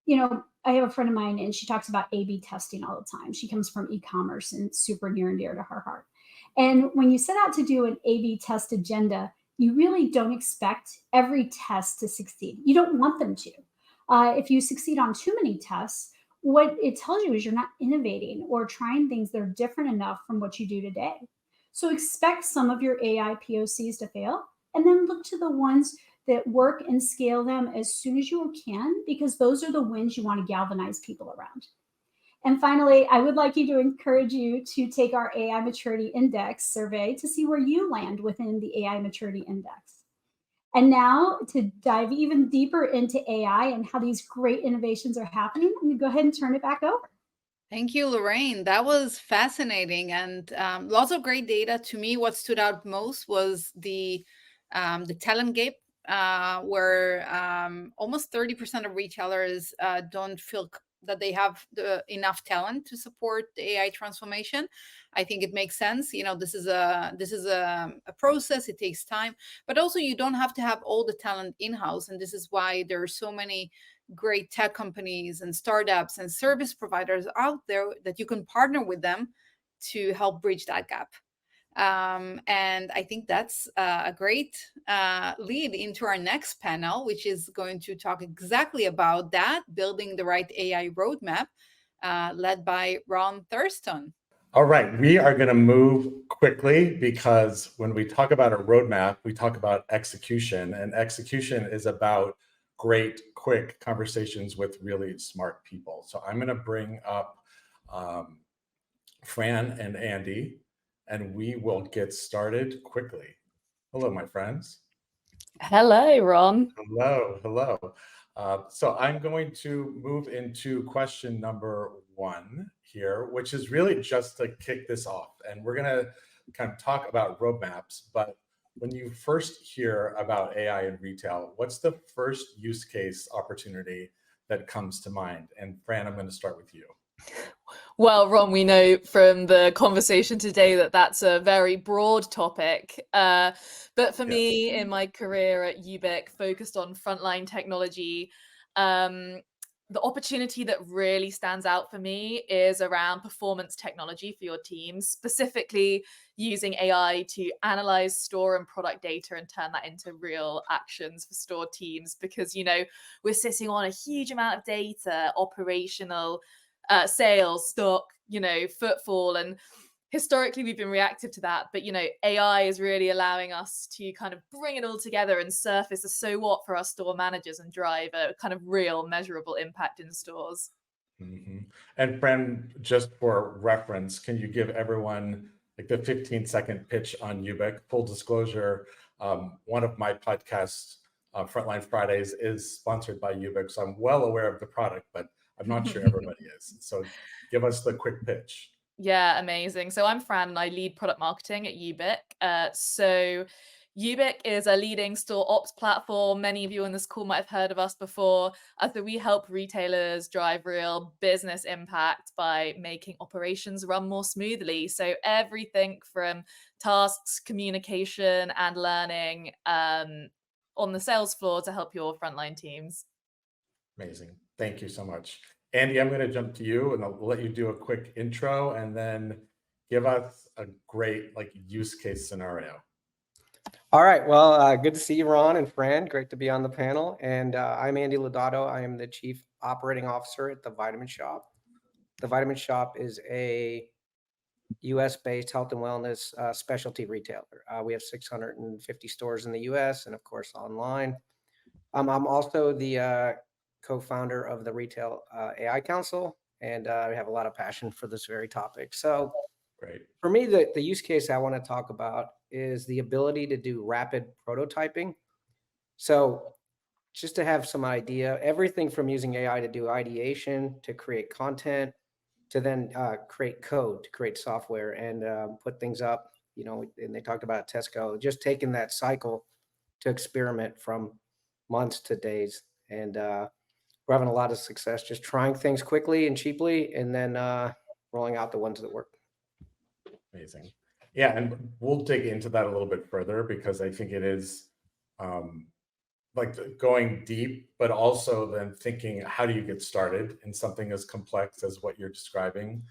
I have a friend of mine and she talks about A/B testing all the time. She comes from e-commerce and it's super near and dear to her heart. And when you set out to do an A/B test agenda, you really don't expect every test to succeed. You don't want them to. If you succeed on too many tests, what it tells you is you're not innovating or trying things that are different enough from what you do today. So expect some of your AI POCs to fail, and then look to the ones that work and scale them as soon as you can, because those are the wins you want to galvanize people around. And finally, I would like to encourage you to take our AI Maturity Index survey to see where you land within the AI Maturity Index. And now, to dive even deeper into AI and how these great innovations are happening, I'm going to go ahead and turn it back over. Thank you, Lorraine. That was fascinating and lots of great data. To me, what stood out most was the talent gap, where almost 30% of retailers don't feel that they have enough talent to support the AI transformation. I think it makes sense. This is a process. It takes time, but also you don't have to have all the talent in-house. And this is why there are so many great tech companies and startups and service providers out there that you can partner with them to help bridge that gap. And I think that's a great lead into our next panel, which is going to talk exactly about that, building the right AI roadmap, led by Ron Thurston. All right, we are going to move quickly because when we talk about a roadmap, we talk about execution, and execution is about great, quick conversations with really smart people. So I'm going to bring up Fran and Andy, and we will get started quickly. Hello, my friends. Hello, Ron. Hello. So I'm going to move into question number 1 here, which is really just to kick this off. And we're going to kind of talk about roadmaps, but when you first hear about AI in retail, what's the first use case opportunity that comes to mind? And Fran, I'm going to start with you. Well, Ron, we know from the conversation today that that's a very broad topic. But for me, in my career at Ubic, focused on frontline technology, the opportunity that really stands out for me is around performance technology for your teams, specifically using AI to analyze store and product data and turn that into real actions for store teams. Because, we're sitting on a huge amount of data, operational sales, stock, footfall, and historically we've been reactive to that, but AI is really allowing us to kind of bring it all together and surface a so what for our store managers and drive a kind of real measurable impact in stores. Mm-hmm. And Fran, just for reference, can you give everyone like the 15-second pitch on Ubic? Full disclosure, one of my podcasts, Frontline Fridays, is sponsored by Ubic, so I'm well aware of the product, but I'm not sure everybody is. So give us the quick pitch. Yeah, amazing. So I'm Fran and I lead product marketing at Ubic. So Ubic is a leading store ops platform. Many of you on this call might have heard of us before. So we help retailers drive real business impact by making operations run more smoothly. So everything from tasks, communication, and learning on the sales floor to help your frontline teams. Amazing. Thank you so much. Andy, I'm going to jump to you and I'll let you do a quick intro and then give us a great use case scenario. All right. Well, good to see you, Ron and Fran. Great to be on the panel. And I'm Andy Lodato. I am the Chief Operating Officer at the Vitamin Shoppe. The Vitamin Shoppe is a US-based health and wellness specialty retailer. We have 650 stores in the US and, of course, online. I'm also the co-founder of the Retail AI Council, and I have a lot of passion for this very topic. So Great. For me, the use case I want to talk about is the ability to do rapid prototyping. So just to have some idea, everything from using AI to do ideation, to create content, to then create code, to create software and put things up, and they talked about Tesco, just taking that cycle to experiment from months to days. And we're having a lot of success just trying things quickly and cheaply and then rolling out the ones that work. Amazing. Yeah, and we'll dig into that a little bit further because I think it is like going deep, but also then thinking, how do you get started in something as complex as what you're describing,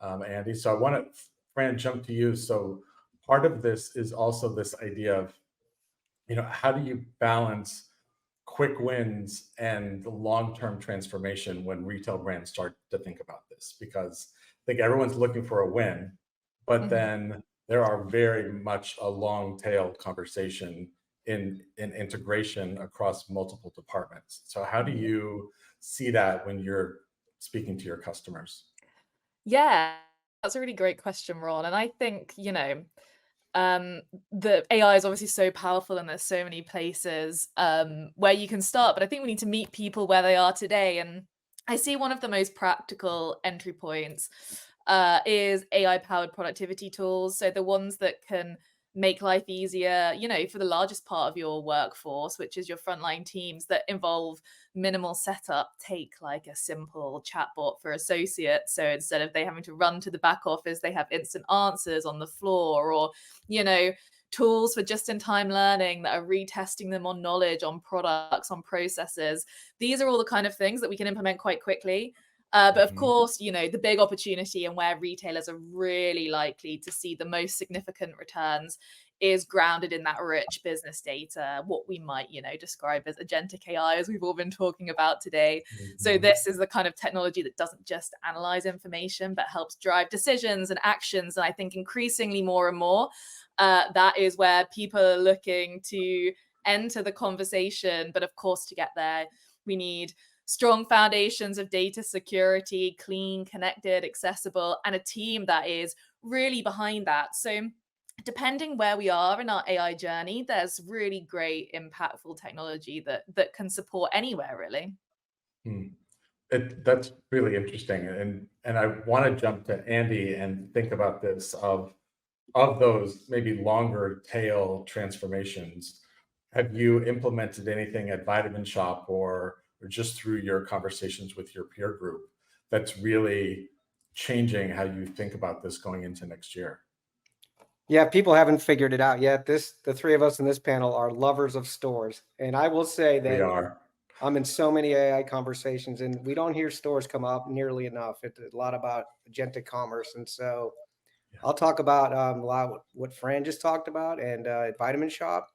Andy? So I want to, Fran, jump to you. So part of this is also this idea of, how do you balance quick wins and long-term transformation when retail brands start to think about this? Because I think everyone's looking for a win, but then there are very much a long tail conversation in integration across multiple departments. So how do you see that when you're speaking to your customers? Yeah, that's a really great question, Ron. And I think, the AI is obviously so powerful and there's so many places where you can start, but I think we need to meet people where they are today. And I see one of the most practical entry points is AI-powered productivity tools. So the ones that can make life easier, for the largest part of your workforce, which is your frontline teams, that involve minimal setup. Take like a simple chatbot for associates. So instead of they having to run to the back office, they have instant answers on the floor, or, tools for just-in-time learning that are retesting them on knowledge, on products, on processes. These are all the kind of things that we can implement quite quickly. But of course, the big opportunity and where retailers are really likely to see the most significant returns is grounded in that rich business data, what we might, describe as agentic AI, as we've all been talking about today. So this is the kind of technology that doesn't just analyze information, but helps drive decisions and actions. And I think increasingly more and more, that is where people are looking to enter the conversation. But of course, to get there, we need strong foundations of data security, clean, connected, accessible, and a team that is really behind that. So depending where we are in our AI journey, there's really great, impactful technology that can support anywhere, really. That's really interesting. And I want to jump to Andy and think about this of those maybe longer tail transformations. Have you implemented anything at Vitamin Shoppe or just through your conversations with your peer group that's really changing how you think about this going into next year? Yeah, people haven't figured it out yet. The three of us in this panel are lovers of stores. And I will say that we are. I'm in so many AI conversations and we don't hear stores come up nearly enough. It's a lot about agentic commerce. And so I'll talk about a lot what Fran just talked about and at Vitamin Shoppe.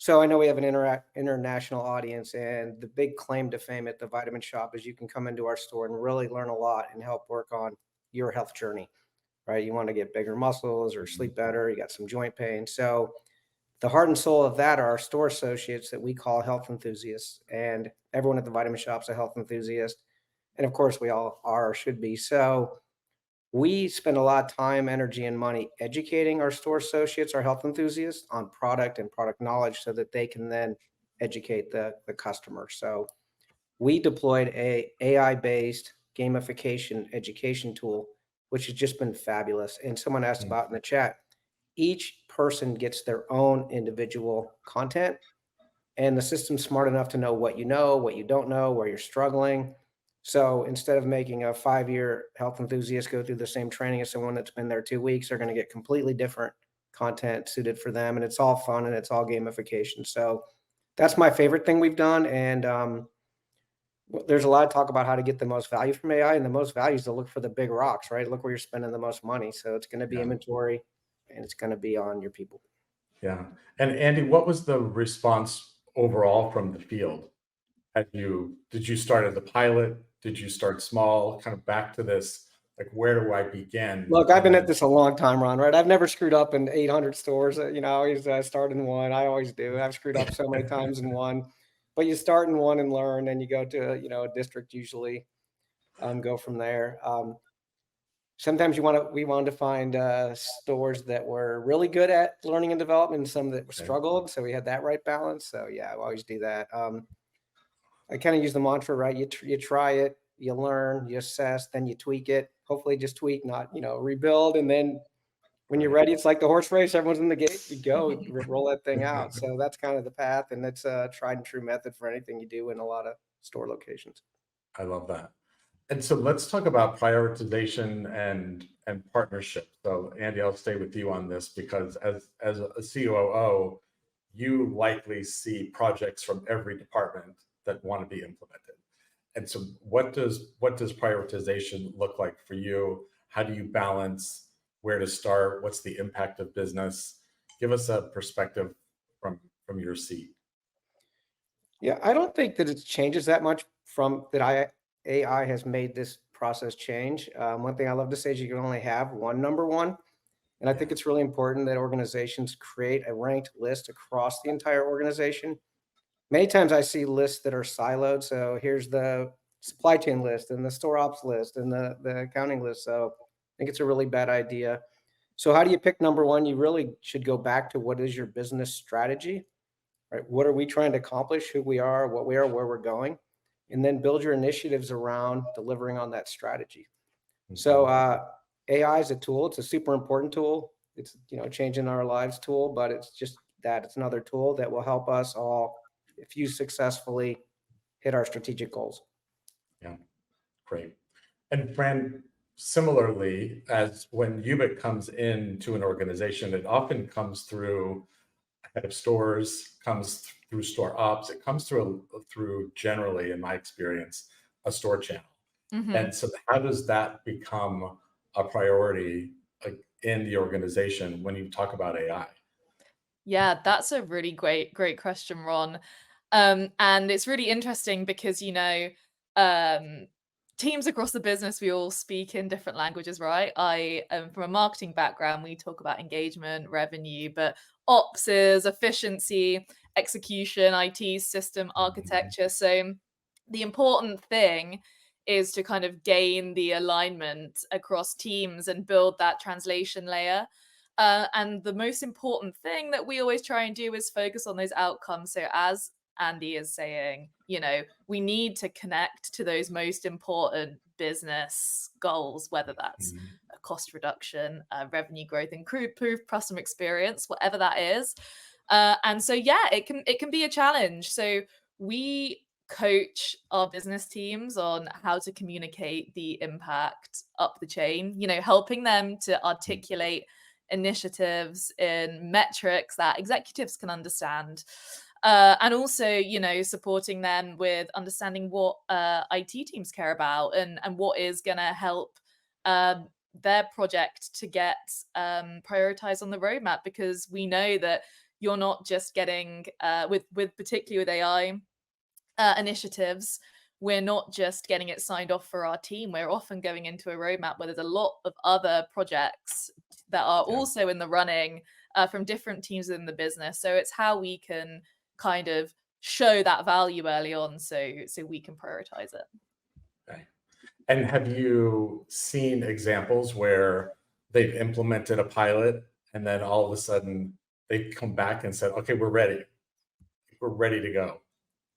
So I know we have an international audience, and the big claim to fame at the Vitamin Shoppe is you can come into our store and really learn a lot and help work on your health journey, right? You want to get bigger muscles or sleep better, you got some joint pain. So the heart and soul of that are our store associates that we call health enthusiasts, and everyone at the Vitamin Shoppe is a health enthusiast. And of course we all are or should be. So we spend a lot of time, energy, and money educating our store associates, our health enthusiasts, on product and product knowledge so that they can then educate the customer. So we deployed a AI-based gamification education tool, which has just been fabulous. And someone asked about in the chat, each person gets their own individual content, and the system's smart enough to know what you don't know, where you're struggling. So instead of making a 5-year health enthusiast go through the same training as someone that's been there 2 weeks, they're going to get completely different content suited for them. And it's all fun and it's all gamification. So that's my favorite thing we've done. And there's a lot of talk about how to get the most value from AI, and the most value is to look for the big rocks, right? Look where you're spending the most money. So it's going to be inventory and it's going to be on your people. Yeah. And Andy, what was the response overall from the field? Did you start as a pilot? Did you start small? Kind of back to this Like, where do I begin? Look, I've been at this a long time, Ron, right? I've never screwed up in 800 stores. I always start in one. I always do. I've screwed up so many times in one, but you start in one and learn, and you go to, a district usually, go from there. Sometimes we wanted to find stores that were really good at learning and development and some that struggled. So we had that right balance. So yeah, I always do that. I kind of use the mantra, right? You try it, you learn, you assess, then you tweak it. Hopefully just tweak, not, rebuild. And then when you're ready, it's like the horse race. Everyone's in the gate, you go roll that thing out. So that's kind of the path. And it's a tried and true method for anything you do in a lot of store locations. I love that. And so let's talk about prioritization and partnership. So Andy, I'll stay with you on this because as a COO, you likely see projects from every department that want to be implemented. And so what does prioritization look like for you? How do you balance where to start? What's the impact of business? Give us a perspective from your seat. Yeah, I don't think that it changes that much from that AI has made this process change. One thing I love to say is you can only have one number one. And I think it's really important that organizations create a ranked list across the entire organization. Many times I see lists that are siloed. So here's the supply chain list and the store ops list and the accounting list. So I think it's a really bad idea. So how do you pick number one? You really should go back to what is your business strategy, right? What are we trying to accomplish, who we are, what we are, where we're going, and then build your initiatives around delivering on that strategy. So AI is a tool. It's a super important tool. It's, changing our lives tool, but it's just that it's another tool that will help us all, if you successfully hit our strategic goals. Yeah, great. And Fran, similarly, as when Ubik comes into an organization, it often comes through head of stores, comes through store ops. It comes through generally, in my experience, a store channel. Mm-hmm. And so how does that become a priority in the organization when you talk about AI? Yeah, that's a really great question, Ron. And it's really interesting because, teams across the business, we all speak in different languages, right? I am from a marketing background. We talk about engagement, revenue, but ops is efficiency, execution, IT, system architecture. So the important thing is to kind of gain the alignment across teams and build that translation layer. And the most important thing that we always try and do is focus on those outcomes. So as Andy is saying, we need to connect to those most important business goals, whether that's a cost reduction, revenue growth, improve customer experience, whatever that is. And so, it can be a challenge. So we coach our business teams on how to communicate the impact up the chain, helping them to articulate initiatives in metrics that executives can understand. And also, supporting them with understanding what IT teams care about and what is going to help their project to get prioritized on the roadmap, because we know that you're not just getting particularly with AI initiatives, we're not just getting it signed off for our team. We're often going into a roadmap where there's a lot of other projects that are also in the running from different teams within the business. So it's how we can kind of show that value early on so we can prioritize it. Okay. And have you seen examples where they've implemented a pilot and then all of a sudden they come back and said, okay, we're ready to go?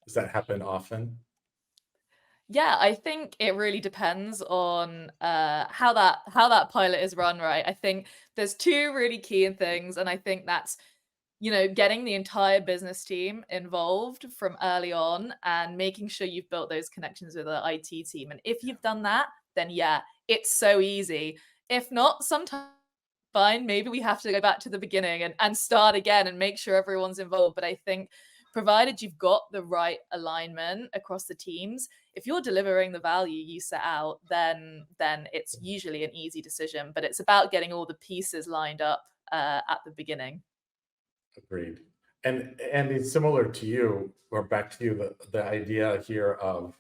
Does that happen often? Yeah, I think it really depends on how that pilot is run, right? I think there's two really key things, and I think that's getting the entire business team involved from early on and making sure you've built those connections with the IT team. And if you've done that, then it's so easy. If not, sometimes fine, maybe we have to go back to the beginning and start again and make sure everyone's involved. But I think provided you've got the right alignment across the teams, if you're delivering the value you set out, then it's usually an easy decision. But it's about getting all the pieces lined up at the beginning. Agreed. And it's similar to you, or back to you, the idea here of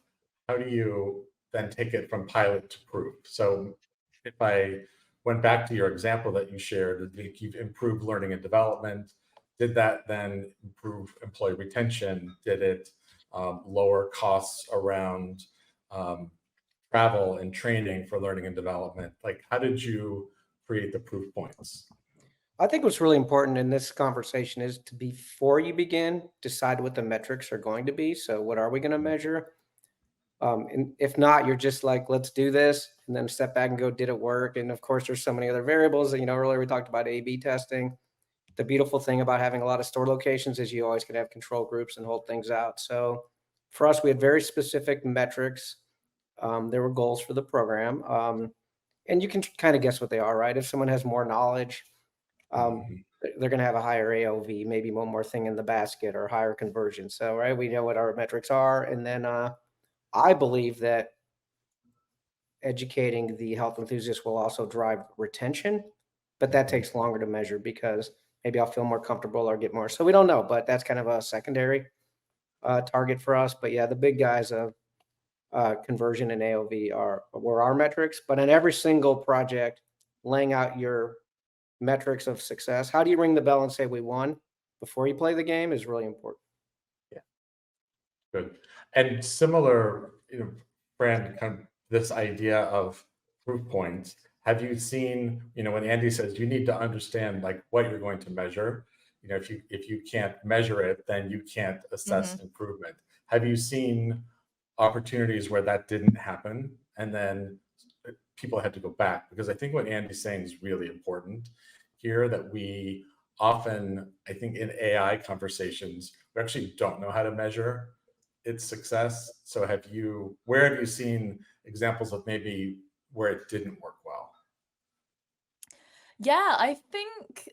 how do you then take it from pilot to proof? So if I went back to your example that you shared, you've improved learning and development. Did that then improve employee retention? Did it lower costs around travel and training for learning and development? Like, how did you create the proof points? I think what's really important in this conversation is to, before you begin, decide what the metrics are going to be. So what are we going to measure? And if not, you're just like, let's do this, and then step back and go, did it work? And of course, there's so many other variables that, earlier we talked about A/B testing. The beautiful thing about having a lot of store locations is you always can have control groups and hold things out. So for us, we had very specific metrics. There were goals for the program. And you can kind of guess what they are, right? If someone has more knowledge, they're going to have a higher AOV, maybe one more thing in the basket, or higher conversion. So, right, we know what our metrics are. And then I believe that educating the health enthusiasts will also drive retention, but that takes longer to measure because maybe I'll feel more comfortable or get more. So we don't know, but that's kind of a secondary target for us. But yeah, the big guys of conversion and AOV were our metrics. But in every single project, laying out your metrics of success, how do you ring the bell and say we won before you play the game, is really important. Yeah, good. And similar, Fran, kind of this idea of proof points. Have you seen, when Andy says you need to understand like what you're going to measure, if you can't measure it, then you can't assess improvement. Have you seen opportunities where that didn't happen and then people had to go back? Because I think what Andy's saying is really important here, that we often, I think in AI conversations, we actually don't know how to measure its success. So where have you seen examples of maybe where it didn't work well? Yeah, I think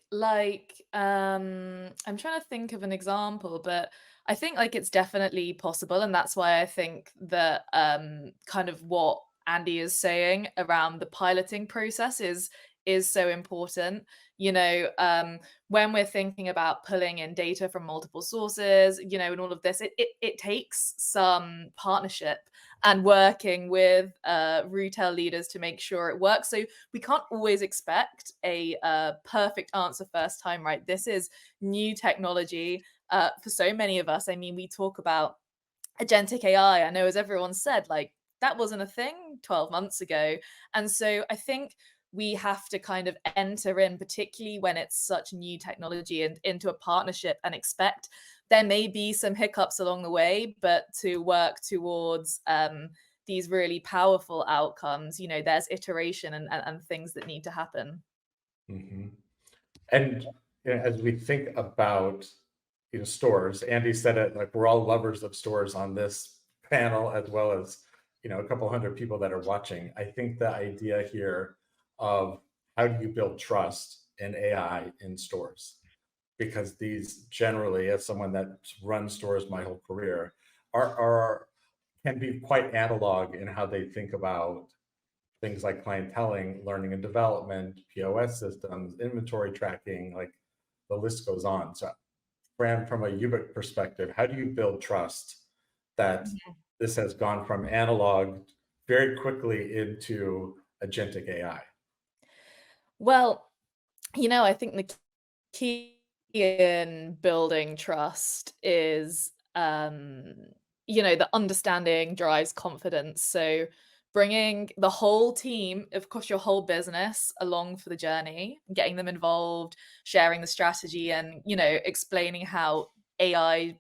I'm trying to think of an example, but I think it's definitely possible. And that's why I think that kind of what Andy is saying around the piloting process is so important. When we're thinking about pulling in data from multiple sources, and all of this, it takes some partnership and working with retail leaders to make sure it works. So we can't always expect a perfect answer first time, right? This is new technology for so many of us. I mean, we talk about Agentic AI. I know, as everyone said, that wasn't a thing 12 months ago. And so I think we have to kind of enter in, particularly when it's such new technology, and into a partnership and expect there may be some hiccups along the way, but to work towards these really powerful outcomes, there's iteration and things that need to happen. And as we think about stores, Andy said it, like, we're all lovers of stores on this panel, as well as a couple hundred people that are watching. I think the idea here of how do you build trust in AI in stores, because these generally, as someone that's run stores my whole career, can be quite analog in how they think about things like clienteling, learning and development, POS systems, inventory tracking, like the list goes on. So Fran, from a Ubic perspective, how do you build trust that this has gone from analog very quickly into agentic AI? Well, I think the key in building trust is, the understanding drives confidence. So bringing the whole team, of course, your whole business along for the journey, getting them involved, sharing the strategy, and, explaining how AI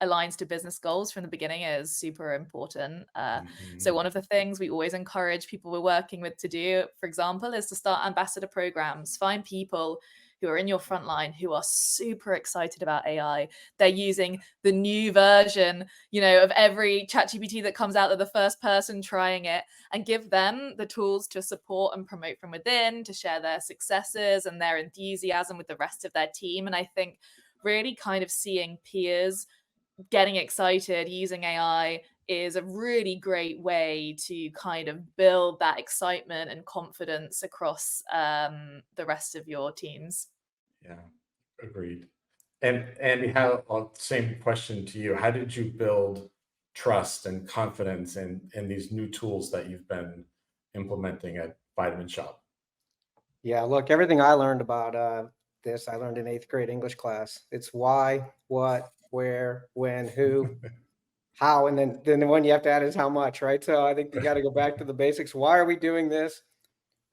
aligns to business goals from the beginning is super important. So one of the things we always encourage people we're working with to do, for example, is to start ambassador programs. Find people who are in your frontline who are super excited about AI. They're using the new version, of every ChatGPT that comes out. They're the first person trying it, and give them the tools to support and promote from within, to share their successes and their enthusiasm with the rest of their team. And I think really kind of seeing peers getting excited using AI is a really great way to kind of build that excitement and confidence across the rest of your teams. Yeah, agreed. And Andy, same question to you. How did you build trust and confidence in these new tools that you've been implementing at Vitamin Shoppe? Yeah, look, everything I learned about this, I learned in 8th grade English class. It's why, what, where, when, who, how, and then the one you have to add is how much, right? So I think you got to go back to the basics. Why are we doing this?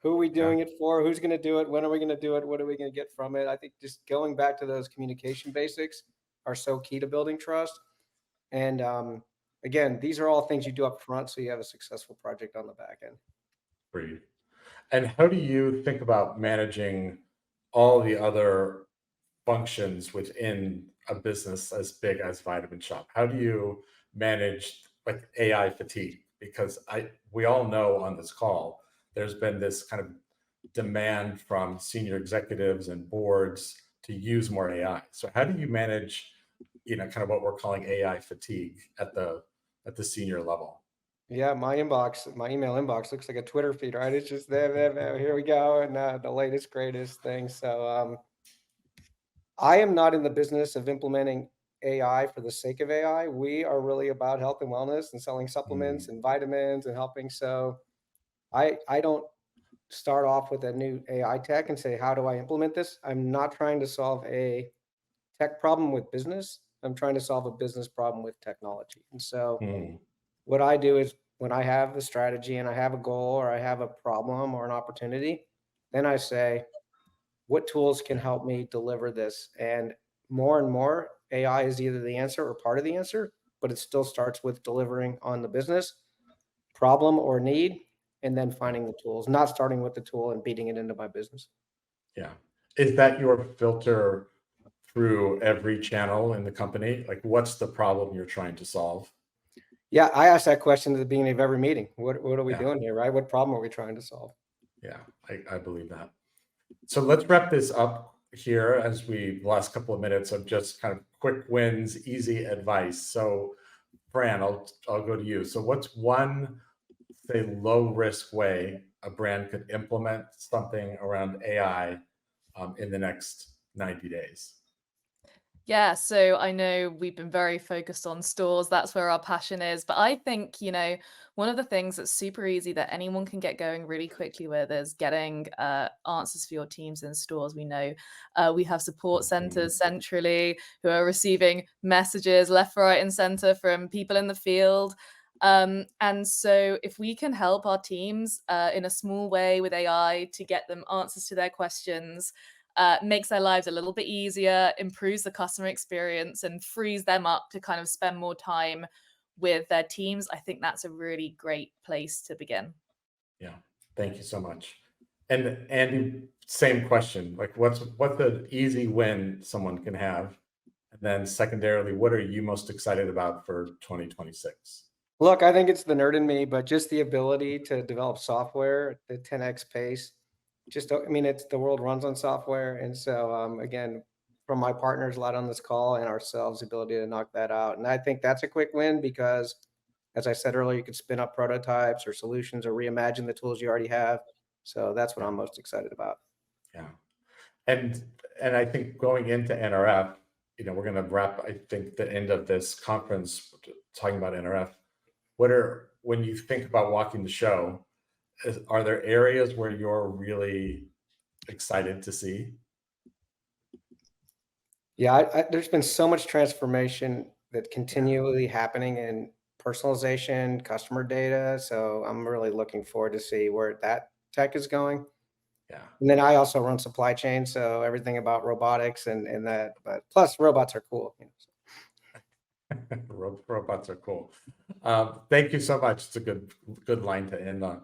Who are we doing it for? Who's going to do it? When are we going to do it? What are we going to get from it? I think just going back to those communication basics are so key to building trust. And again, these are all things you do up front so you have a successful project on the back end. Great. And how do you think about managing all the other functions within a business as big as Vitamin Shoppe? How do you manage like AI fatigue? Because we all know on this call, there's been this kind of demand from senior executives and boards to use more AI. So how do you manage, kind of what we're calling AI fatigue at the senior level? Yeah, my email inbox looks like a Twitter feed, right? It's just there, here we go, and the latest, greatest thing. So I am not in the business of implementing AI for the sake of AI. We are really about health and wellness and selling supplements and vitamins and helping. So I don't start off with a new AI tech and say, how do I implement this? I'm not trying to solve a tech problem with business. I'm trying to solve a business problem with technology. And so what I do is when I have the strategy and I have a goal or I have a problem or an opportunity, then I say, what tools can help me deliver this? And more, AI is either the answer or part of the answer, but it still starts with delivering on the business problem or need, and then finding the tools, not starting with the tool and beating it into my business. Yeah. Is that your filter through every channel in the company? Like, what's the problem you're trying to solve? Yeah, I ask that question at the beginning of every meeting. What are we doing here, right? What problem are we trying to solve? Yeah, I believe that. So let's wrap this up here as the last couple of minutes of just kind of quick wins, easy advice. So Fran, I'll go to you. So what's one, say, low risk way a brand could implement something around AI in the next 90 days? Yeah, so I know we've been very focused on stores. That's where our passion is. But I think, one of the things that's super easy that anyone can get going really quickly with is getting answers for your teams in stores. We know we have support centers centrally who are receiving messages left, right, and center from people in the field. And so if we can help our teams in a small way with AI to get them answers to their questions, makes their lives a little bit easier, improves the customer experience, and frees them up to kind of spend more time with their teams, I think that's a really great place to begin. Yeah, thank you so much. And Andy, same question. Like, what's the easy win someone can have? And then secondarily, what are you most excited about for 2026? Look, I think it's the nerd in me, but just the ability to develop software at the 10x pace. It's the world runs on software. And so, again, from my partners a lot on this call and ourselves, the ability to knock that out. And I think that's a quick win because, as I said earlier, you could spin up prototypes or solutions or reimagine the tools you already have. So that's what I'm most excited about. Yeah. And I think going into NRF, we're going to wrap, I think, the end of this conference talking about NRF. When you think about walking the show, are there areas where you're really excited to see? Yeah, there's been so much transformation that continually happening in personalization, customer data. So I'm really looking forward to see where that tech is going. Yeah. And then I also run supply chain, so everything about robotics and that. But plus, robots are cool. Robots are cool. Thank you so much. It's a good line to end on.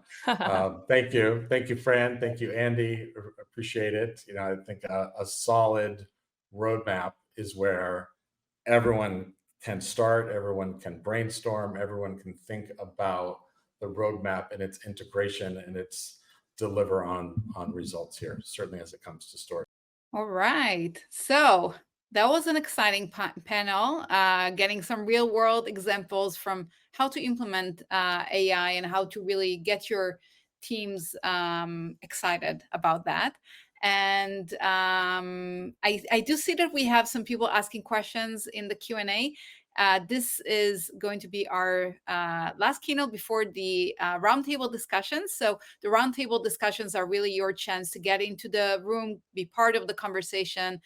Thank you, Fran. Thank you, Andy. Appreciate it. I think a solid roadmap is where everyone can start, everyone can brainstorm, everyone can think about the roadmap and its integration and its deliver on results here, certainly as it comes to storage. All right. So that was an exciting panel, getting some real world examples from how to implement AI and how to really get your teams excited about that. And I do see that we have some people asking questions in the Q&A. This is going to be our last keynote before the roundtable discussions. So the roundtable discussions are really your chance to get into the room, be part of the conversation.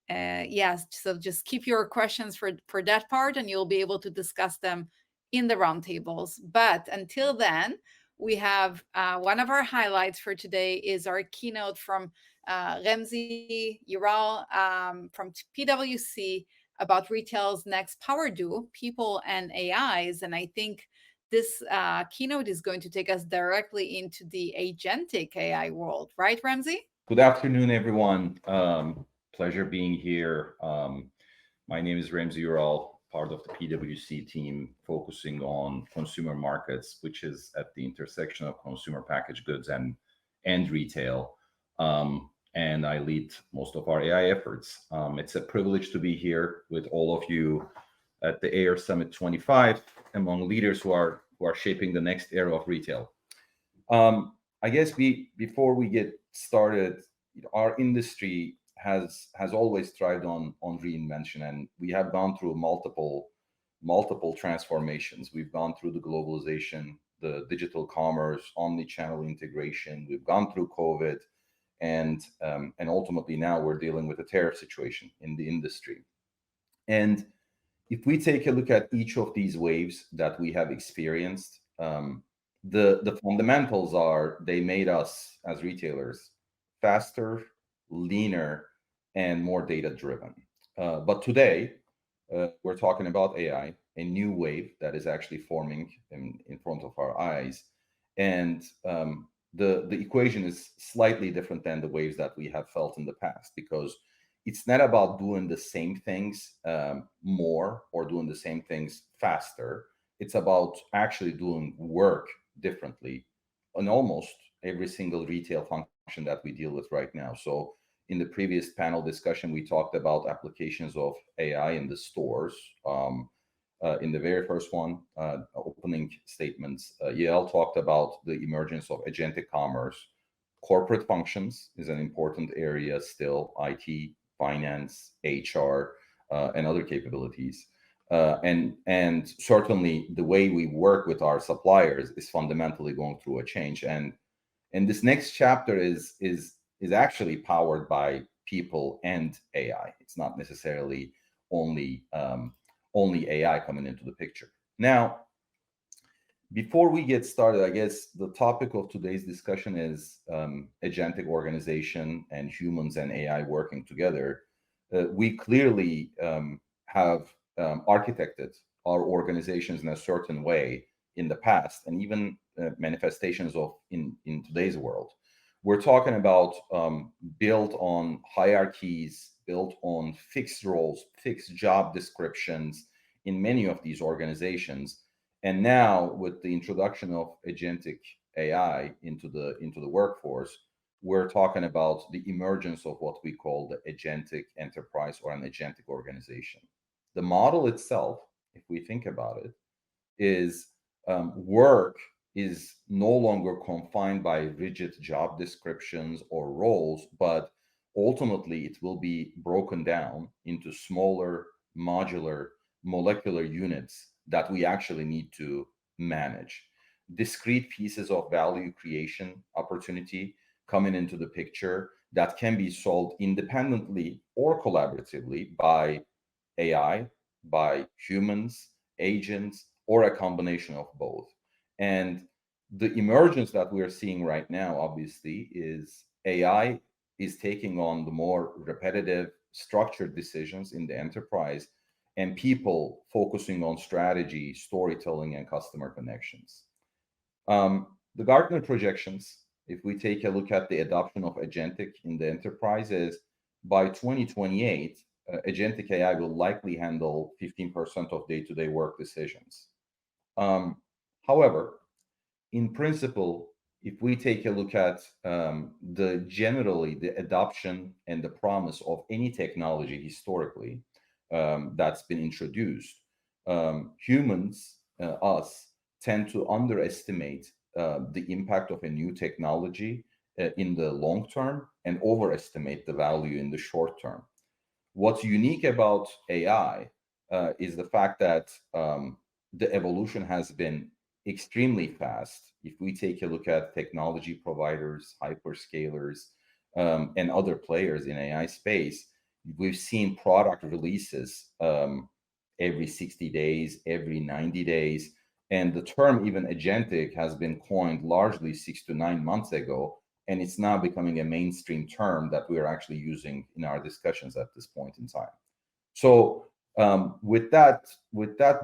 Yes, so just keep your questions for that part, and you'll be able to discuss them in the roundtables. But until then, we have one of our highlights for today is our keynote from Remzi Ural from PwC about retail's next power duo, people and AIs. And I think this keynote is going to take us directly into the agentic AI world, right, Remzi? Good afternoon, everyone. Pleasure being here. My name is Remzi Ural, part of the PwC team focusing on consumer markets, which is at the intersection of consumer packaged goods and retail. And I lead most of our AI efforts. It's a privilege to be here with all of you at the AI Summit 25, among leaders who are shaping the next era of retail. I guess before we get started, our industry has always thrived on reinvention, and we have gone through multiple transformations. We've gone through the globalization, the digital commerce, omni-channel integration. We've gone through COVID, and ultimately now we're dealing with a tariff situation in the industry. And if we take a look at each of these waves that we have experienced, the fundamentals are they made us as retailers faster, leaner, and more data-driven. But today, we're talking about AI, a new wave that is actually forming in front of our eyes. And the equation is slightly different than the waves that we have felt in the past, because it's not about doing the same things more or doing the same things faster. It's about actually doing work differently on almost every single retail function that we deal with right now. So in the previous panel discussion, we talked about applications of AI in the stores. In the very first one, opening statements, Yael talked about the emergence of agentic commerce. Corporate functions is an important area still, IT, finance, HR, and other capabilities. And certainly the way we work with our suppliers is fundamentally going through a change. And this next chapter is actually powered by people and AI. It's not necessarily only AI coming into the picture. Now, before we get started, I guess the topic of today's discussion is agentic organization and humans and AI working together. We clearly have architected our organizations in a certain way in the past, and even manifestations of in today's world. We're talking about built on hierarchies, built on fixed roles, fixed job descriptions in many of these organizations. And now with the introduction of agentic AI into the workforce, we're talking about the emergence of what we call the agentic enterprise or an agentic organization. The model itself, if we think about it, is work is no longer confined by rigid job descriptions or roles, but ultimately it will be broken down into smaller, modular, molecular units that we actually need to manage. Discrete pieces of value creation opportunity coming into the picture that can be solved independently or collaboratively by AI, by humans, agents, or a combination of both. And the emergence that we're seeing right now, obviously, is AI is taking on the more repetitive, structured decisions in the enterprise, and people focusing on strategy, storytelling, and customer connections. The Gartner projections, if we take a look at the adoption of agentic in the enterprises, by 2028, agentic AI will likely handle 15% of day-to-day work decisions. However, in principle, if we take a look at the adoption and the promise of any technology historically that's been introduced, humans, us, tend to underestimate the impact of a new technology in the long term and overestimate the value in the short term. What's unique about AI is the fact that the evolution has been extremely fast. If we take a look at technology providers, hyperscalers, and other players in AI space, we've seen product releases every 60 days, every 90 days. And the term even agentic has been coined largely 6 to 9 months ago. And it's now becoming a mainstream term that we are actually using in our discussions at this point in time. So with that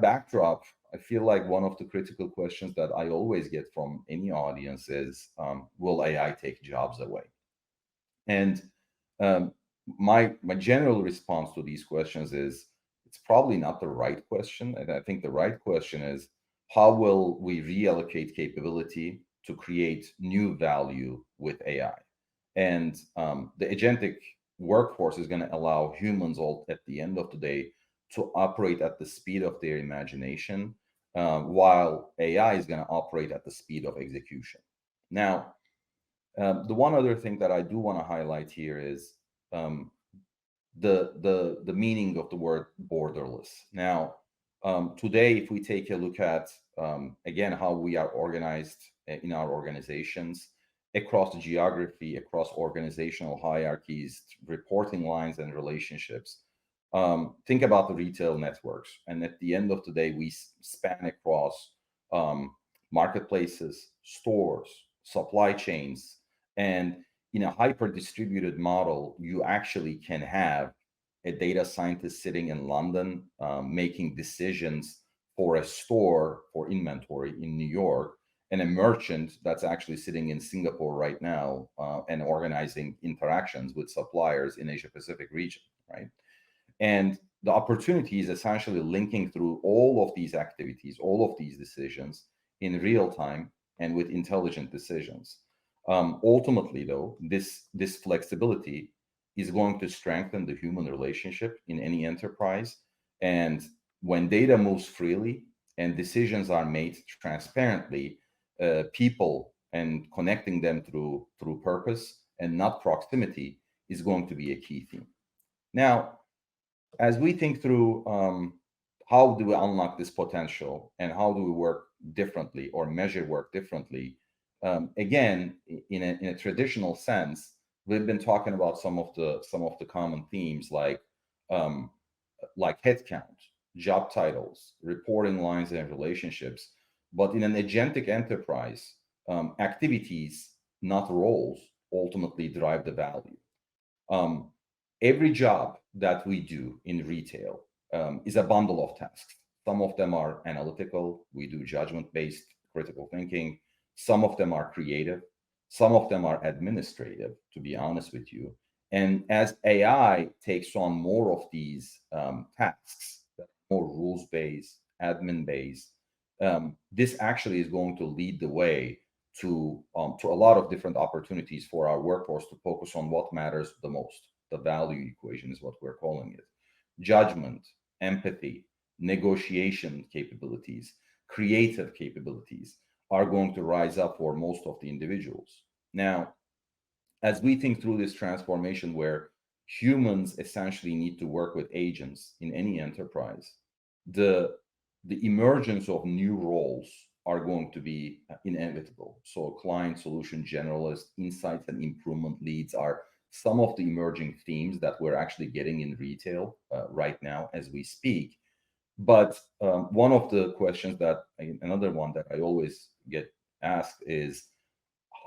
backdrop, I feel like one of the critical questions that I always get from any audience is, will AI take jobs away? And my general response to these questions is, it's probably not the right question. And I think the right question is, how will we reallocate capability to create new value with AI? And the agentic workforce is going to allow humans all at the end of the day to operate at the speed of their imagination, while AI is going to operate at the speed of execution. Now, the one other thing that I do want to highlight here is the meaning of the word borderless. Now, today, if we take a look at again how we are organized in our organizations across the geography, across organizational hierarchies, reporting lines, and relationships, think about the retail networks. And at the end of the day, we span across marketplaces, stores, supply chains, and in a hyper distributed model, you actually can have a data scientist sitting in London making decisions for a store for inventory in New York, and a merchant that's actually sitting in Singapore right now and organizing interactions with suppliers in Asia Pacific region, right? And the opportunity is essentially linking through all of these activities, all of these decisions in real time and with intelligent decisions. Ultimately, though, this flexibility is going to strengthen the human relationship in any enterprise. And when data moves freely and decisions are made transparently, people and connecting them through purpose and not proximity is going to be a key theme. Now, as we think through how do we unlock this potential and how do we work differently or measure work differently, again, in a traditional sense, we've been talking about some of the common themes like headcount, job titles, reporting lines, and relationships. But in an agentic enterprise, activities, not roles, ultimately drive the value. Every job that we do in retail is a bundle of tasks. Some of them are analytical. We do judgment-based critical thinking. Some of them are creative. Some of them are administrative, to be honest with you. And as AI takes on more of these tasks, more rules-based, admin-based, this actually is going to lead the way to a lot of different opportunities for our workforce to focus on what matters the most. The value equation is what we're calling it. Judgment, empathy, negotiation capabilities, creative capabilities are going to rise up for most of the individuals. Now, as we think through this transformation where humans essentially need to work with agents in any enterprise, the emergence of new roles are going to be inevitable. So client solution generalist, insights and improvement leads are some of the emerging themes that we're actually getting in retail right now as we speak. But one of the questions another one that I always get asked is,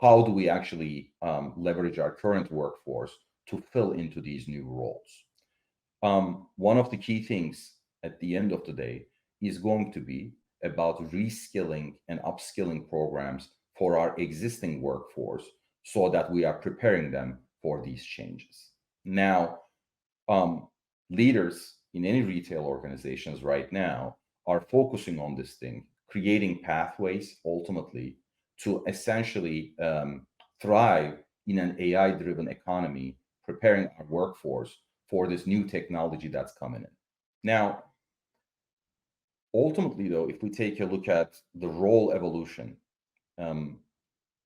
how do we actually leverage our current workforce to fill into these new roles? One of the key things at the end of the day is going to be about reskilling and upskilling programs for our existing workforce so that we are preparing them for these changes. Now, leaders in any retail organizations right now are focusing on this thing, creating pathways ultimately to essentially thrive in an AI-driven economy, preparing our workforce for this new technology that's coming in. Now, ultimately, though, if we take a look at the role evolution,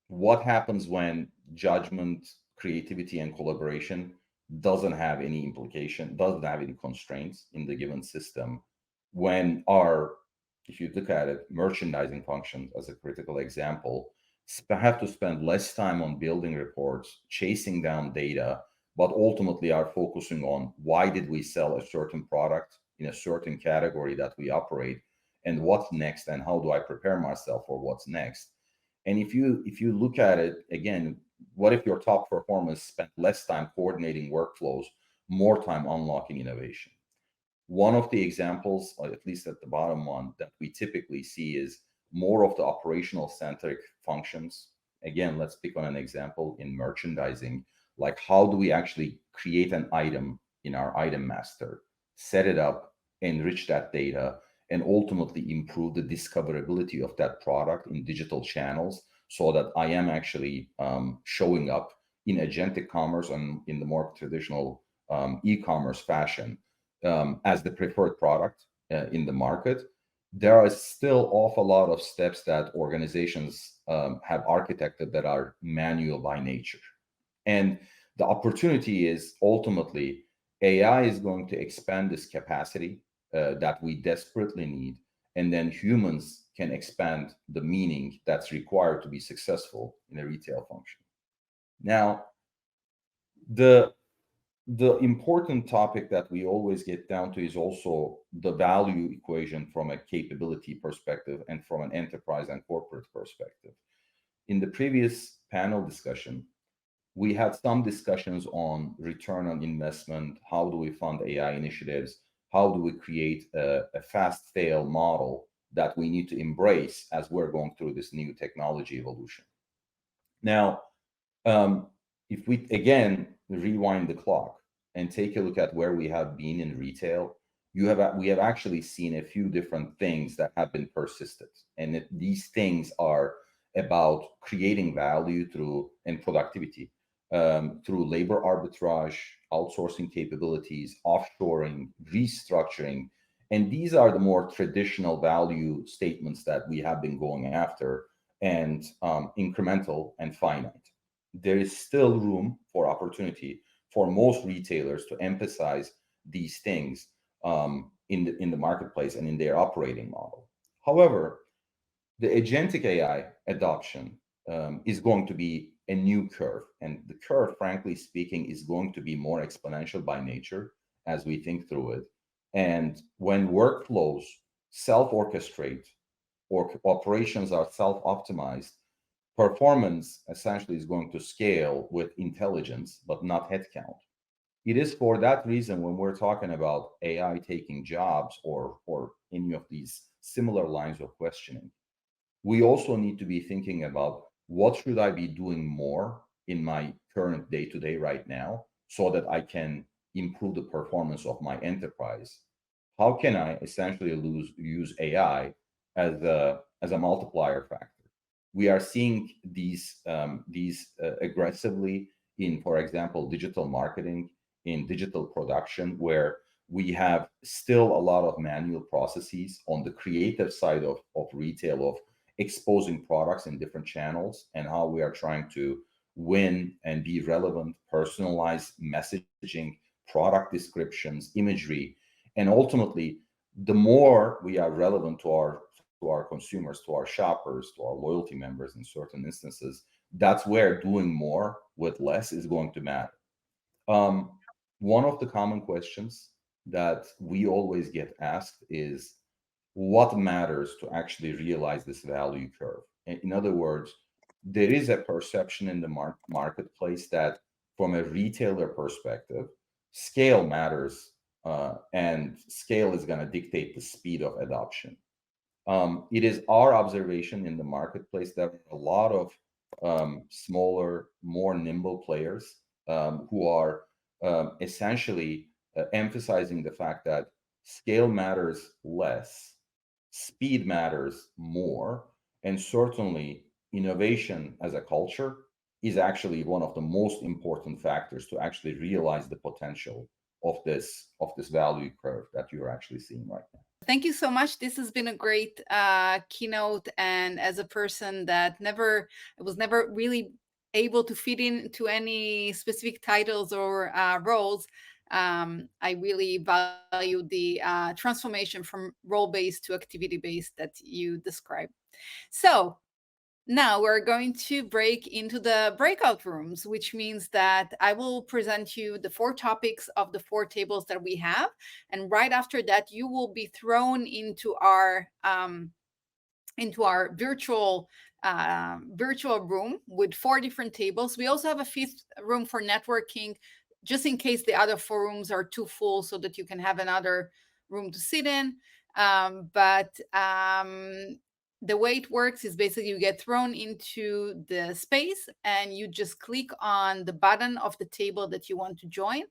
what happens when judgment, creativity, and collaboration doesn't have any implication, doesn't have any constraints in the given system. When if you look at it, merchandising functions as a critical example, have to spend less time on building reports, chasing down data, but ultimately are focusing on why did we sell a certain product in a certain category that we operate, and what's next, and how do I prepare myself for what's next. And if you look at it again, what if your top performers spent less time coordinating workflows, more time unlocking innovation? One of the examples, or at least at the bottom one, that we typically see is more of the operational centric functions. Again, let's pick on an example in merchandising, like how do we actually create an item in our item master, set it up, enrich that data, and ultimately improve the discoverability of that product in digital channels so that I am actually showing up in agentic commerce and in the more traditional e-commerce fashion as the preferred product in the market. There are still awful lot of steps that organizations have architected that are manual by nature. And the opportunity is ultimately AI is going to expand this capacity that we desperately need, and then humans can expand the meaning that's required to be successful in a retail function. Now, the important topic that we always get down to is also the value equation from a capability perspective and from an enterprise and corporate perspective. In the previous panel discussion, we had some discussions on return on investment. How do we fund AI initiatives? How do we create a fast fail model that we need to embrace as we're going through this new technology evolution? Now, if we again rewind the clock and take a look at where we have been in retail, we have actually seen a few different things that have been persistent, and these things are about creating value through and productivity through labor arbitrage, outsourcing capabilities, offshoring, restructuring. And these are the more traditional value statements that we have been going after, and incremental and finite. There is still room for opportunity for most retailers to emphasize these things in the marketplace and in their operating model. However, the agentic AI adoption is going to be a new curve. And the curve, frankly speaking, is going to be more exponential by nature as we think through it. And when workflows self-orchestrate or operations are self-optimized, performance essentially is going to scale with intelligence, but not headcount. It is for that reason when we're talking about AI taking jobs or any of these similar lines of questioning, we also need to be thinking about what should I be doing more in my current day-to-day right now so that I can improve the performance of my enterprise? How can I essentially use AI as a multiplier factor? We are seeing these aggressively in, for example, digital marketing, in digital production, where we have still a lot of manual processes on the creative side of retail, of exposing products in different channels, and how we are trying to win and be relevant, personalized messaging, product descriptions, imagery. And ultimately, the more we are relevant to our consumers, to our shoppers, to our loyalty members in certain instances, that's where doing more with less is going to matter. One of the common questions that we always get asked is, what matters to actually realize this value curve? In other words, there is a perception in the marketplace that from a retailer perspective, scale matters, and scale is going to dictate the speed of adoption. It is our observation in the marketplace that a lot of smaller, more nimble players who are essentially emphasizing the fact that scale matters less, speed matters more, and certainly innovation as a culture is actually one of the most important factors to actually realize the potential of this value curve that you're actually seeing right now. Thank you so much. This has been a great keynote. And as a person that was never really able to fit into any specific titles or roles, I really value the transformation from role-based to activity-based that you described. So now we're going to break into the breakout rooms, which means that I will present you the 4 topics of the 4 tables that we have. And right after that, you will be thrown into our virtual room with 4 different tables. We also have a 5th room for networking, just in case the other 4 rooms are too full, so that you can have another room to sit in. The way it works is basically you get thrown into the space and you just click on the button of the table that you want to join.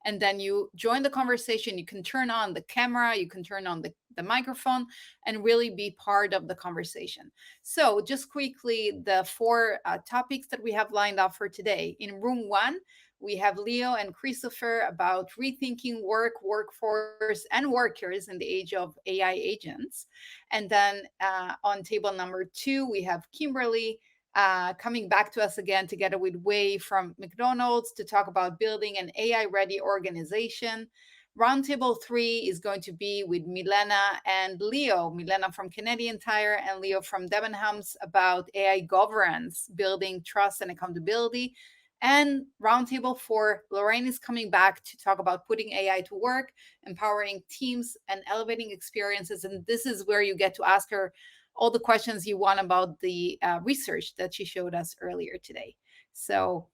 And then you join the conversation. You can turn on the camera, you can turn on the microphone, and really be part of the conversation. So just quickly, the 4 topics that we have lined up for today. In room 1, we have Leo and Christopher about rethinking work, workforce, and workers in the age of AI agents. And then on table number 2, we have Kimberly coming back to us again together with Wei from McDonald's to talk about building an AI-ready organization. Roundtable 3 is going to be with Milena and Leo, Milena from Canadian Tire and Leo from Debenhams, about AI governance, building trust and accountability. And Roundtable 4, Lorraine is coming back to talk about putting AI to work, empowering teams, and elevating experiences. And this is where you get to ask her all the questions you want about the research that she showed us earlier today. So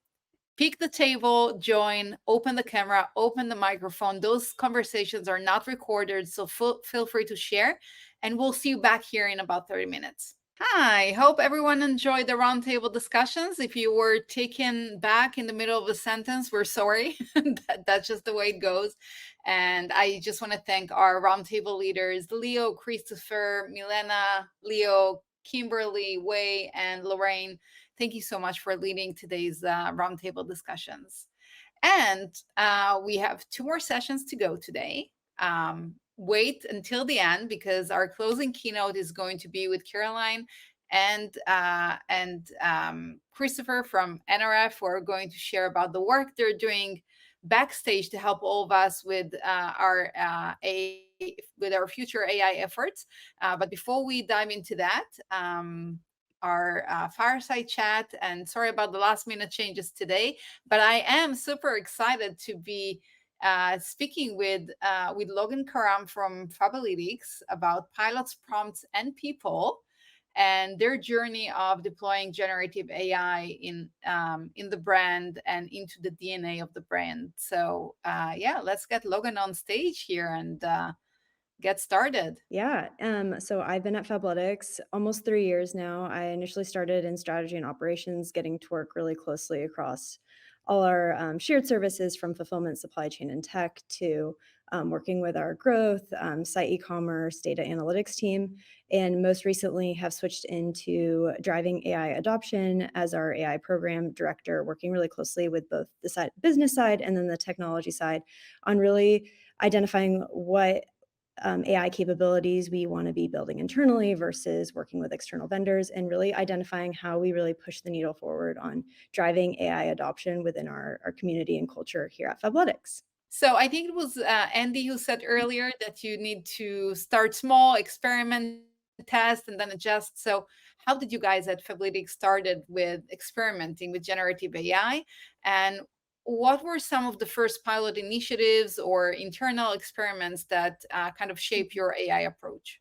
pick the table, join, open the camera, open the microphone. Those conversations are not recorded, so feel free to share. And we'll see you back here in about 30 minutes. Hi, hope everyone enjoyed the roundtable discussions. If you were taken back in the middle of a sentence, we're sorry. That's just the way it goes. And I just want to thank our roundtable leaders, Leo, Christopher, Milena, Leo, Kimberly, Wei, and Lorraine. Thank you so much for leading today's roundtable discussions. And we have 2 more sessions to go today. Wait until the end, because our closing keynote is going to be with Caroline and Christopher from NRF, who are going to share about the work they're doing backstage to help all of us with our future AI efforts. But before we dive into that, our fireside chat, and sorry about the last minute changes today, but I am super excited to be speaking with Logan Karam from Fabalytics about pilots, prompts, and people, and their journey of deploying generative AI in the brand and into the DNA of the brand. So yeah, let's get Logan on stage here and get started. Yeah. So I've been at Fabalytics almost 3 years now. I initially started in strategy and operations, getting to work really closely across all our shared services, from fulfillment, supply chain, and tech, to working with our growth, site e-commerce, data analytics team, and most recently have switched into driving AI adoption as our AI program director, working really closely with both the business side and then the technology side on really identifying what AI capabilities we want to be building internally versus working with external vendors, and really identifying how we really push the needle forward on driving AI adoption within our community and culture here at Fabalytics. So I think it was Andy who said earlier that you need to start small, experiment, test, and then adjust. So how did you guys at Fabalytics started with experimenting with generative AI? And what were some of the first pilot initiatives or internal experiments that kind of shape your AI approach?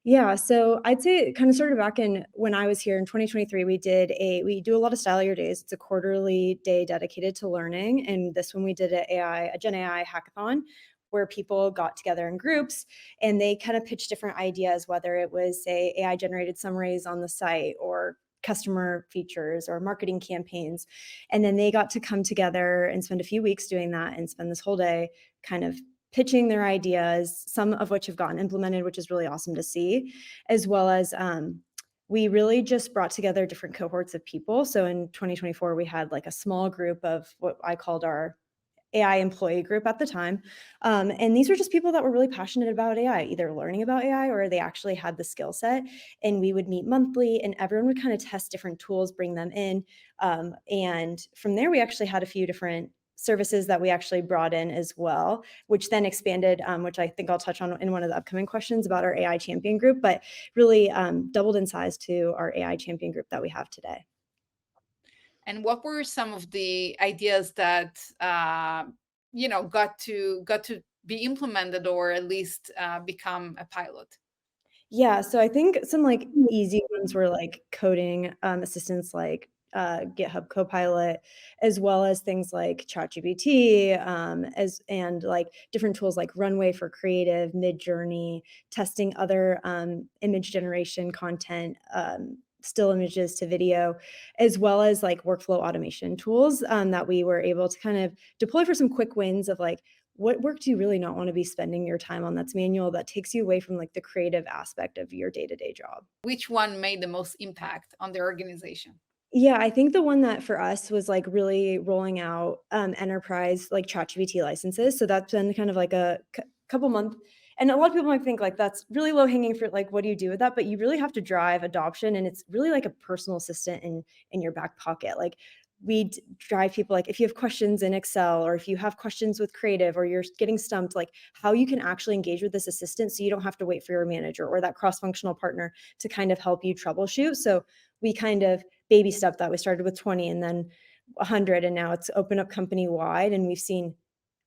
Yeah, so I'd say it kind of started back in when I was here in 2023. We do a lot of Style Your Days. It's a quarterly day dedicated to learning, and this one we did a Gen AI hackathon, where people got together in groups and they kind of pitched different ideas, whether it was, say, AI generated summaries on the site, or customer features, or marketing campaigns. And then they got to come together and spend a few weeks doing that, and spend this whole day kind of pitching their ideas, some of which have gotten implemented, which is really awesome to see, as well as we really just brought together different cohorts of people. So in 2024, we had like a small group of what I called our AI employee group at the time. And these were just people that were really passionate about AI, either learning about AI or they actually had the skill set. And we would meet monthly and everyone would kind of test different tools, bring them in. And from there, we actually had a few different services that we actually brought in as well, which then expanded, which I think I'll touch on in one of the upcoming questions about our AI champion group, but really doubled in size to our AI champion group that we have today. And what were some of the ideas that got to be implemented or at least become a pilot? Yeah, so I think some like easy ones were like coding assistants like GitHub Copilot, as well as things like ChatGPT, and like different tools like Runway for creative, Midjourney, testing other image generation content, still images to video, as well as like workflow automation tools that we were able to kind of deploy for some quick wins of like, what work do you really not want to be spending your time on that's manual, that takes you away from like the creative aspect of your day-to-day job? Which one made the most impact on the organization? Yeah, I think the one that for us was like really rolling out enterprise like ChatGPT licenses. So that's been kind of like a couple months. And a lot of people might think like that's really low hanging fruit. Like, what do you do with that? But you really have to drive adoption, and it's really like a personal assistant in your back pocket. Like we drive people like if you have questions in Excel or if you have questions with creative or you're getting stumped, like how you can actually engage with this assistant so you don't have to wait for your manager or that cross-functional partner to kind of help you troubleshoot. So we kind of baby step that. We started with 20 and then 100, and now it's open up company wide, and we've seen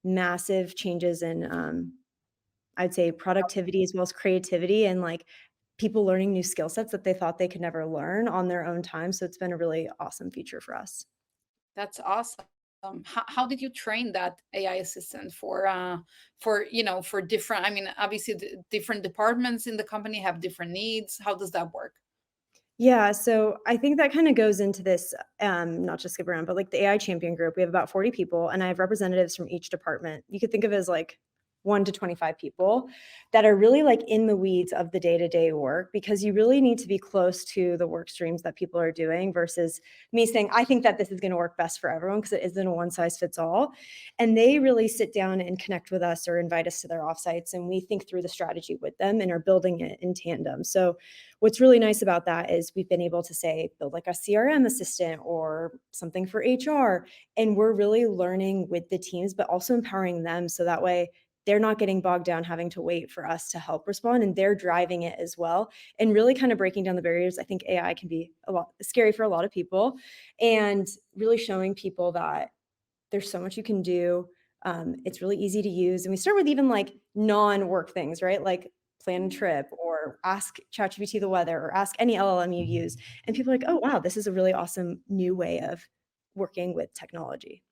massive changes in I'd say productivity as well as creativity and like people learning new skill sets that they thought they could never learn on their own time. So it's been a really awesome feature for us. That's awesome. How did you train that AI assistant for different, I mean, obviously the different departments in the company have different needs. How does that work? Yeah, so I think that kind of goes into this, not just skip around, but like the AI champion group. We have about 40 people, and I have representatives from each department. You could think of it as like 1 to 25 people that are really like in the weeds of the day-to-day work, because you really need to be close to the work streams that people are doing versus me saying, I think that this is going to work best for everyone, because it isn't a one size fits all. And they really sit down and connect with us or invite us to their offsites, and we think through the strategy with them and are building it in tandem. So what's really nice about that is we've been able to say, build like a CRM assistant or something for HR. And we're really learning with the teams, but also empowering them. So that way they're not getting bogged down having to wait for us to help respond, and they're driving it as well. And really kind of breaking down the barriers. I think AI can be a lot scary for a lot of people, and really showing people that there's so much you can do. It's really easy to use. And we start with even like non-work things, right? Like plan a trip or ask ChatGPT the weather or ask any LLM you use. And people are like, oh, wow, this is a really awesome new way of working with technology.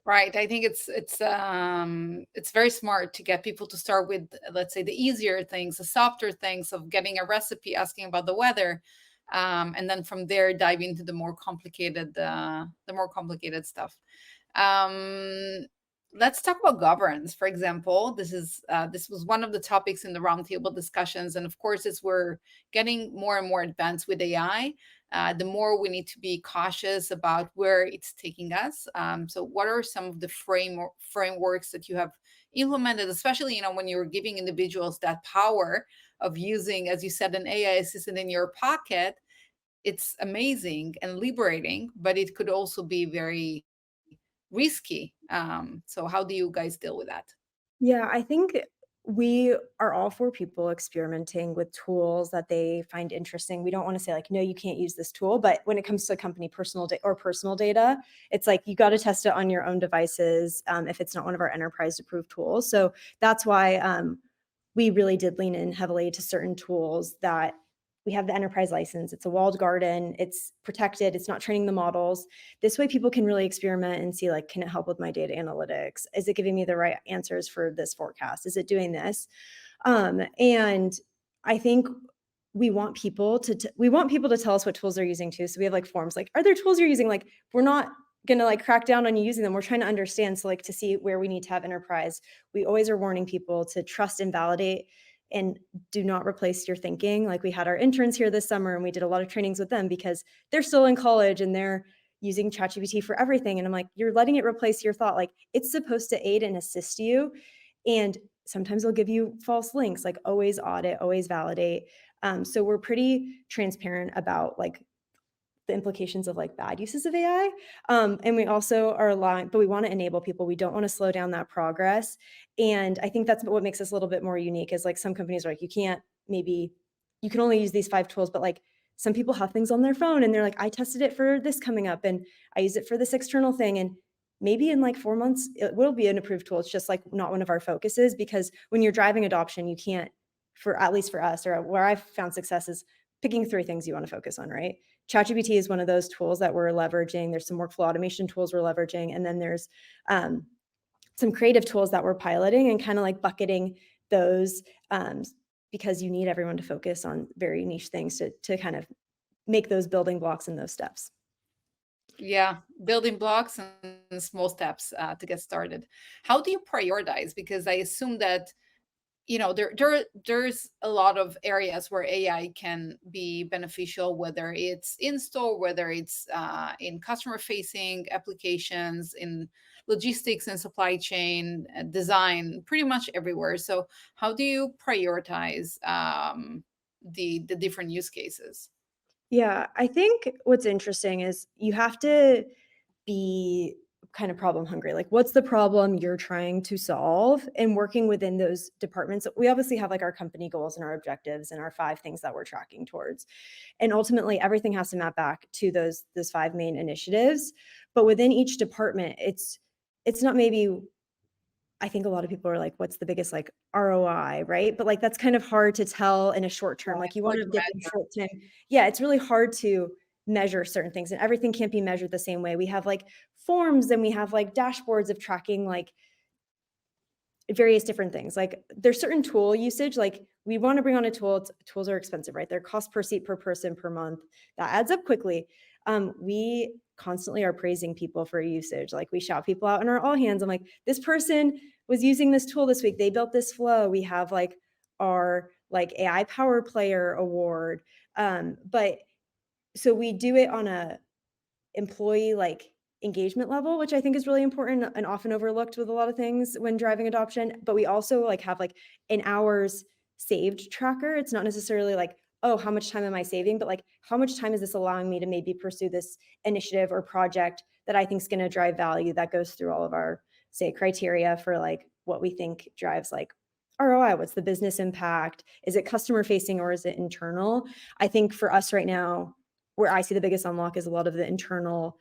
Right. I think it's very smart to get people to start with, let's say, the easier things, the softer things of getting a recipe, asking about the weather, and then from there dive into the more complicated stuff. Let's talk about governance, for example. This was one of the topics in the roundtable discussions, and of course, as we're getting more and more advanced with AI, the more we need to be cautious about where it's taking us. So what are some of the frameworks that you have implemented, especially when you're giving individuals that power of using, as you said, an AI assistant in your pocket? It's amazing and liberating, but it could also be very risky. So how do you guys deal with that? Yeah, I think we are all for people experimenting with tools that they find interesting. We don't want to say like, no, you can't use this tool. But when it comes to company personal data, it's like you got to test it on your own devices if it's not one of our enterprise approved tools. So that's why we really did lean in heavily to certain tools that we have the enterprise license. It's a walled garden. It's protected. It's not training the models. This way people can really experiment and see like, can it help with my data analytics? Is it giving me the right answers for this forecast? Is it doing this? And I think we want people to tell us what tools they're using too. So we have like forms like, are there tools you're using? Like, we're not gonna like crack down on you using them. We're trying to understand. So like to see where we need to have enterprise, we always are warning people to trust and validate and do not replace your thinking. Like we had our interns here this summer and we did a lot of trainings with them because they're still in college and they're, using ChatGPT for everything. And I'm like, you're letting it replace your thought. Like, it's supposed to aid and assist you. And sometimes it'll give you false links, like always audit, always validate. So we're pretty transparent about like the implications of like bad uses of AI. And we also are allowing, but we want to enable people. We don't want to slow down that progress. And I think that's what makes us a little bit more unique is like some companies are like, you can only use these 5 tools, but like some people have things on their phone and they're like, I tested it for this coming up and I use it for this external thing. And maybe in like 4 months, it will be an approved tool. It's just like not one of our focuses, because when you're driving adoption, you can't, for at least for us, or where I've found success is picking 3 things you want to focus on, right? ChatGPT is one of those tools that we're leveraging. There's some workflow automation tools we're leveraging. And then there's some creative tools that we're piloting and kind of like bucketing those because you need everyone to focus on very niche things to kind of make those building blocks and those steps. Yeah, building blocks and small steps to get started. How do you prioritize? Because I assume that there's a lot of areas where AI can be beneficial, whether it's in store, whether it's in customer facing applications, in logistics and supply chain design, pretty much everywhere. So how do you prioritize the different use cases? Yeah, I think what's interesting is you have to be kind of problem hungry. Like, what's the problem you're trying to solve? And working within those departments, we obviously have like our company goals and our objectives and our 5 things that we're tracking towards. And ultimately, everything has to map back to those 5 main initiatives. But within each department, it's not maybe. I think a lot of people are like, what's the biggest like ROI, right? But like, that's kind of hard to tell in a short term. Like you want to get them short term. Yeah, it's really hard to measure certain things and everything can't be measured the same way. We have like forms and we have like dashboards of tracking like various different things. Like there's certain tool usage, like we want to bring on a tool. Tools are expensive, right? They're cost per seat per person per month. That adds up quickly. We constantly are praising people for usage. Like we shout people out in our all hands. I'm like, this person was using this tool this week. They built this flow. We have like our like AI Power Player award. But so we do it on a employee like engagement level, which I think is really important and often overlooked with a lot of things when driving adoption. But we also like have like an hours saved tracker. It's not necessarily like, oh, how much time am I saving? But like, how much time is this allowing me to maybe pursue this initiative or project that I think is going to drive value that goes through all of our, say, criteria for like what we think drives like ROI. What's the business impact? Is it customer facing or is it internal? I think for us right now, where I see the biggest unlock is a lot of the internal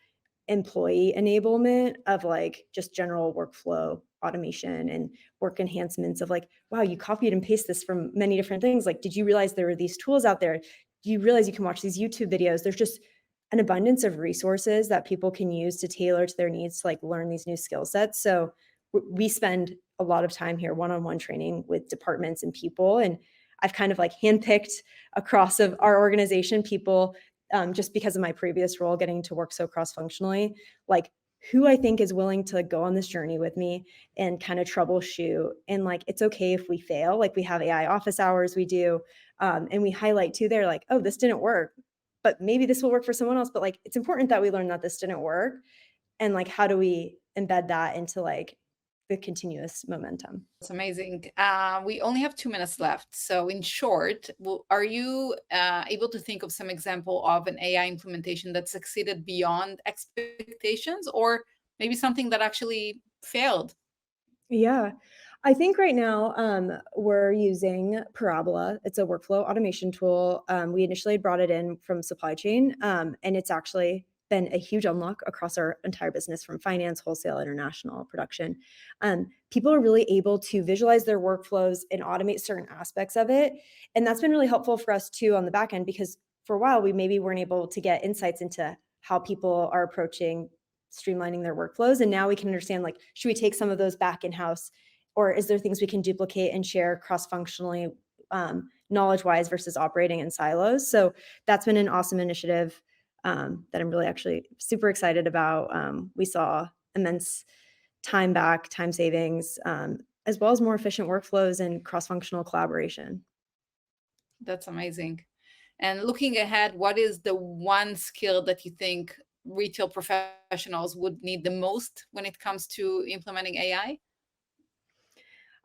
employee enablement of like just general workflow automation and work enhancements of like, wow, you copied and pasted this from many different things. Like, did you realize there are these tools out there? Do you realize you can watch these YouTube videos? There's just an abundance of resources that people can use to tailor to their needs to like learn these new skill sets. So we spend a lot of time here one-on-one training with departments and people. And I've kind of like handpicked across of our organization people just because of my previous role, getting to work so cross-functionally, like who I think is willing to go on this journey with me and kind of troubleshoot. And like, it's okay if we fail. Like we have AI office hours we do. And we highlight too, they're like, oh, this didn't work, but maybe this will work for someone else. But like, it's important that we learn that this didn't work. And like, how do we embed that into like the continuous momentum? It's amazing. We only have 2 minutes left. So in short, are you able to think of some example of an AI implementation that succeeded beyond expectations or maybe something that actually failed? Yeah, I think right now we're using Parabola. It's a workflow automation tool. We initially brought it in from supply chain, and it's actually been a huge unlock across our entire business from finance, wholesale, international production. People are really able to visualize their workflows and automate certain aspects of it. And that's been really helpful for us too on the back end, because for a while we maybe weren't able to get insights into how people are approaching streamlining their workflows. And now we can understand, like, should we take some of those back in-house, or is there things we can duplicate and share cross-functionally, knowledge-wise versus operating in silos? So that's been an awesome initiative that I'm really actually super excited about. We saw immense time savings, as well as more efficient workflows and cross-functional collaboration. That's amazing. And looking ahead, what is the one skill that you think retail professionals would need the most when it comes to implementing AI?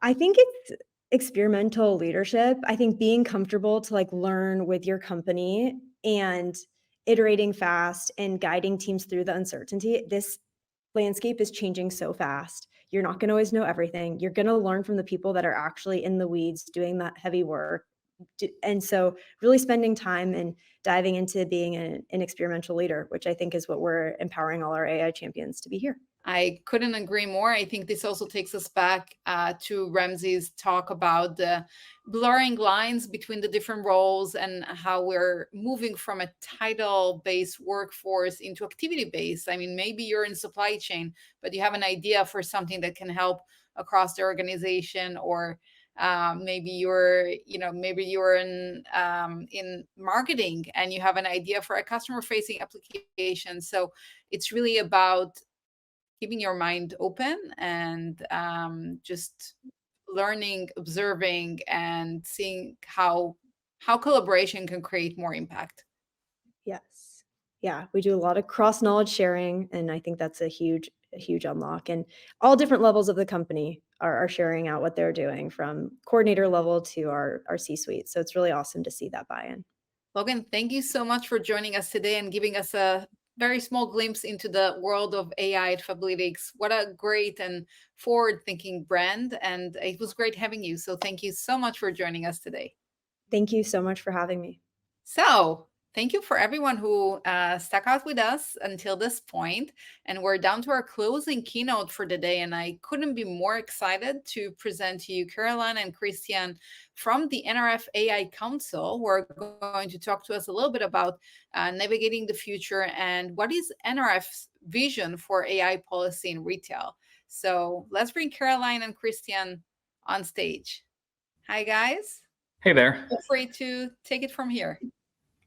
I think it's experimental leadership. I think being comfortable to like learn with your company and iterating fast and guiding teams through the uncertainty. This landscape is changing so fast. You're not going to always know everything. You're going to learn from the people that are actually in the weeds doing that heavy work. And so really spending time and diving into being an experimental leader, which I think is what we're empowering all our AI champions to be here. I couldn't agree more. I think this also takes us back to Ramsey's talk about the blurring lines between the different roles and how we're moving from a title-based workforce into activity-based. I mean, maybe you're in supply chain, but you have an idea for something that can help across the organization, or maybe you're in marketing and you have an idea for a customer-facing application. So it's really about keeping your mind open and just learning, observing, and seeing how collaboration can create more impact. Yes. Yeah, we do a lot of cross knowledge sharing, and I think that's a huge unlock. And all different levels of the company are sharing out what they're doing, from coordinator level to our C-suite. So it's really awesome to see that buy-in. Logan, thank you so much for joining us today and giving us a very small glimpse into the world of AI at Fabletics. What a great and forward-thinking brand, and it was great having you. So thank you so much for joining us today. Thank you so much for having me. So thank you for everyone who stuck out with us until this point. And we're down to our closing keynote for the day. And I couldn't be more excited to present to you Caroline and Christian from the NRF AI Council, who are going to talk to us a little bit about navigating the future and what is NRF's vision for AI policy in retail. So let's bring Caroline and Christian on stage. Hi, guys. Hey there. Feel free to take it from here.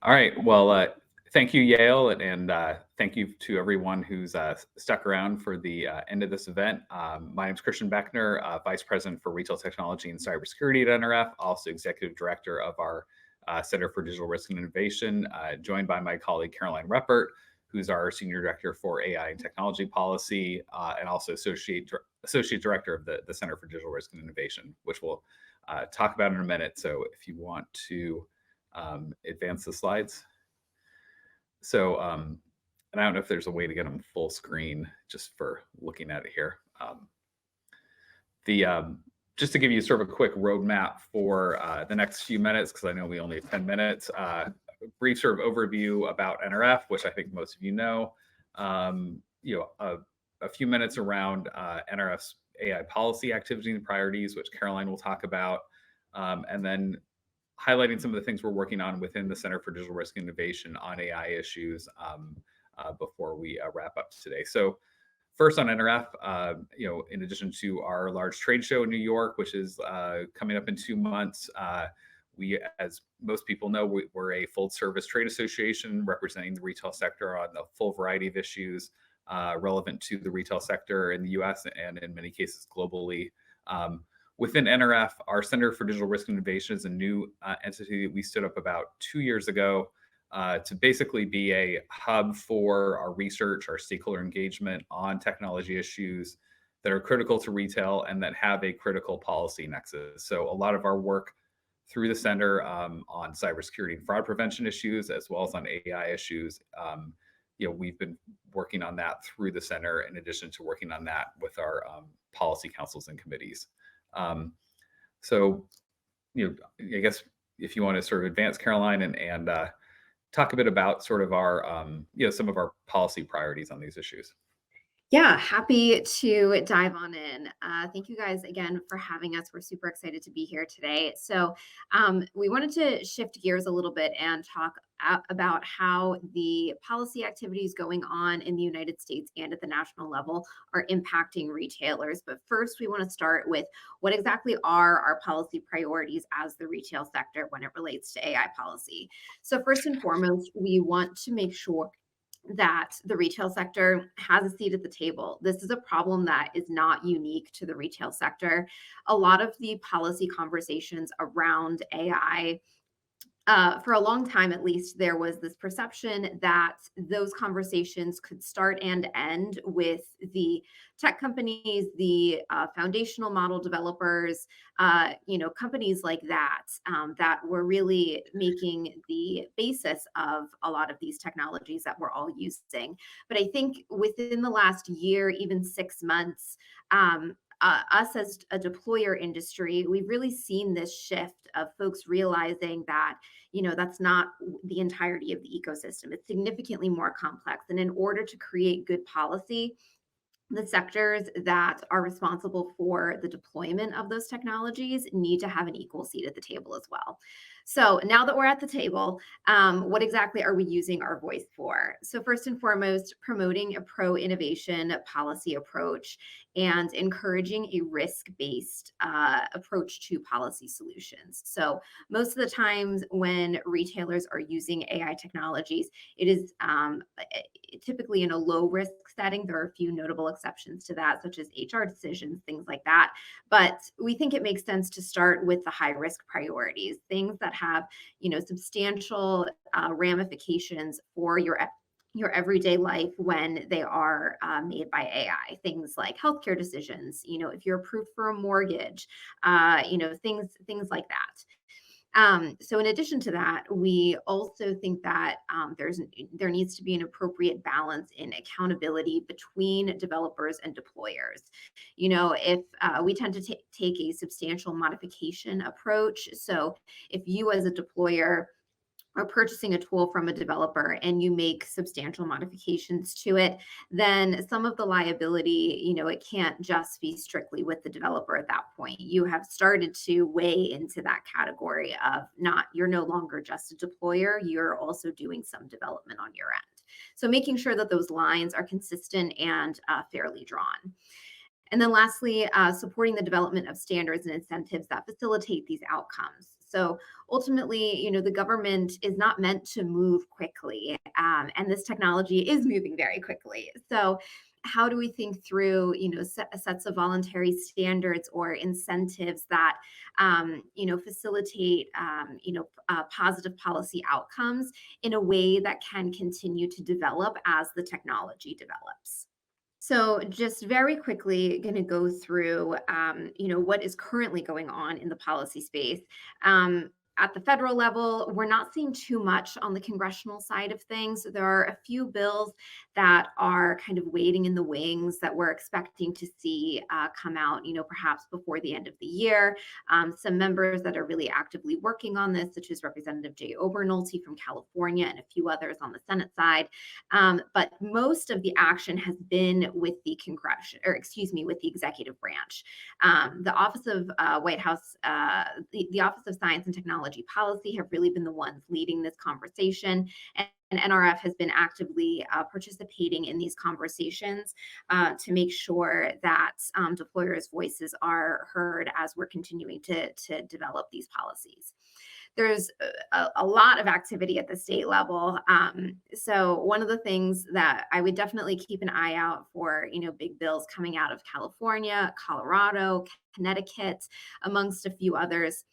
All right. Well, thank you, Yale, and thank you to everyone who's stuck around for the end of this event. My name is Christian Beckner, Vice President for Retail Technology and Cybersecurity at NRF, also Executive Director of our Center for Digital Risk and Innovation, joined by my colleague Caroline Reppert, who's our Senior Director for AI and Technology Policy, and also Associate Director of the Center for Digital Risk and Innovation, which we'll talk about in a minute. So if you want to advance the slides. So, and I don't know if there's a way to get them full screen just for looking at it here. Just to give you sort of a quick roadmap for the next few minutes, because I know we only have 10 minutes, a brief sort of overview about NRF, which I think most of you know, a few minutes around NRF's AI policy activity and priorities, which Caroline will talk about, and then highlighting some of the things we're working on within the Center for Digital Risk and Innovation on AI issues before we wrap up today. So first on NRF, in addition to our large trade show in New York, which is coming up in 2 months, we, as most people know, we're a full service trade association representing the retail sector on a full variety of issues relevant to the retail sector in the US and in many cases globally. Within NRF, our Center for Digital Risk and Innovation is a new entity that we stood up about 2 years ago to basically be a hub for our research, our stakeholder engagement on technology issues that are critical to retail and that have a critical policy nexus. So a lot of our work through the center on cybersecurity and fraud prevention issues, as well as on AI issues, we've been working on that through the center, in addition to working on that with our policy councils and committees. So, I guess if you want to sort of advance, Caroline, and talk a bit about sort of our, some of our policy priorities on these issues. Yeah, happy to dive on in. Thank you guys again for having us. We're super excited to be here today. So we wanted to shift gears a little bit and talk about how the policy activities going on in the United States and at the national level are impacting retailers. But first, we want to start with what exactly are our policy priorities as the retail sector when it relates to AI policy. So first and foremost, we want to make sure that the retail sector has a seat at the table. This is a problem that is not unique to the retail sector. A lot of the policy conversations around AI for a long time, at least, there was this perception that those conversations could start and end with the tech companies, the foundational model developers, companies like that, that were really making the basis of a lot of these technologies that we're all using. But I think within the last year, even 6 months, us as a deployer industry, we've really seen this shift of folks realizing that, that's not the entirety of the ecosystem. It's significantly more complex. And in order to create good policy, the sectors that are responsible for the deployment of those technologies need to have an equal seat at the table as well. So now that we're at the table, what exactly are we using our voice for? So first and foremost, promoting a pro-innovation policy approach and encouraging a risk-based approach to policy solutions. So most of the times when retailers are using AI technologies, it is typically in a low-risk setting. There are a few notable exceptions to that, such as HR decisions, things like that. But we think it makes sense to start with the high-risk priorities, things that have, substantial ramifications for your everyday life when they are made by AI. Things like healthcare decisions, if you're approved for a mortgage, things like that. So in addition to that, we also think that there needs to be an appropriate balance in accountability between developers and deployers. If we tend to take a substantial modification approach. So if you as a deployer are purchasing a tool from a developer and you make substantial modifications to it, then some of the liability, it can't just be strictly with the developer at that point. You have started to weigh into that category of you're no longer just a deployer, you're also doing some development on your end. So making sure that those lines are consistent and fairly drawn. And then lastly, supporting the development of standards and incentives that facilitate these outcomes. So ultimately, the government is not meant to move quickly, and this technology is moving very quickly. So how do we think through, sets of voluntary standards or incentives that, facilitate, positive policy outcomes in a way that can continue to develop as the technology develops? So just very quickly going to go through, what is currently going on in the policy space. At the federal level, we're not seeing too much on the congressional side of things. There are a few bills that are kind of waiting in the wings that we're expecting to see come out, perhaps before the end of the year. Some members that are really actively working on this, such as Representative Jay Obernolte from California and a few others on the Senate side. But most of the action has been with the with the executive branch. The Office of White House, the Office of Science and Technology Policy have really been the ones leading this conversation. And NRF has been actively participating in these conversations to make sure that deployers' voices are heard as we're continuing to develop these policies. There's a lot of activity at the state level. So one of the things that I would definitely keep an eye out for, big bills coming out of California, Colorado, Connecticut, amongst a few others,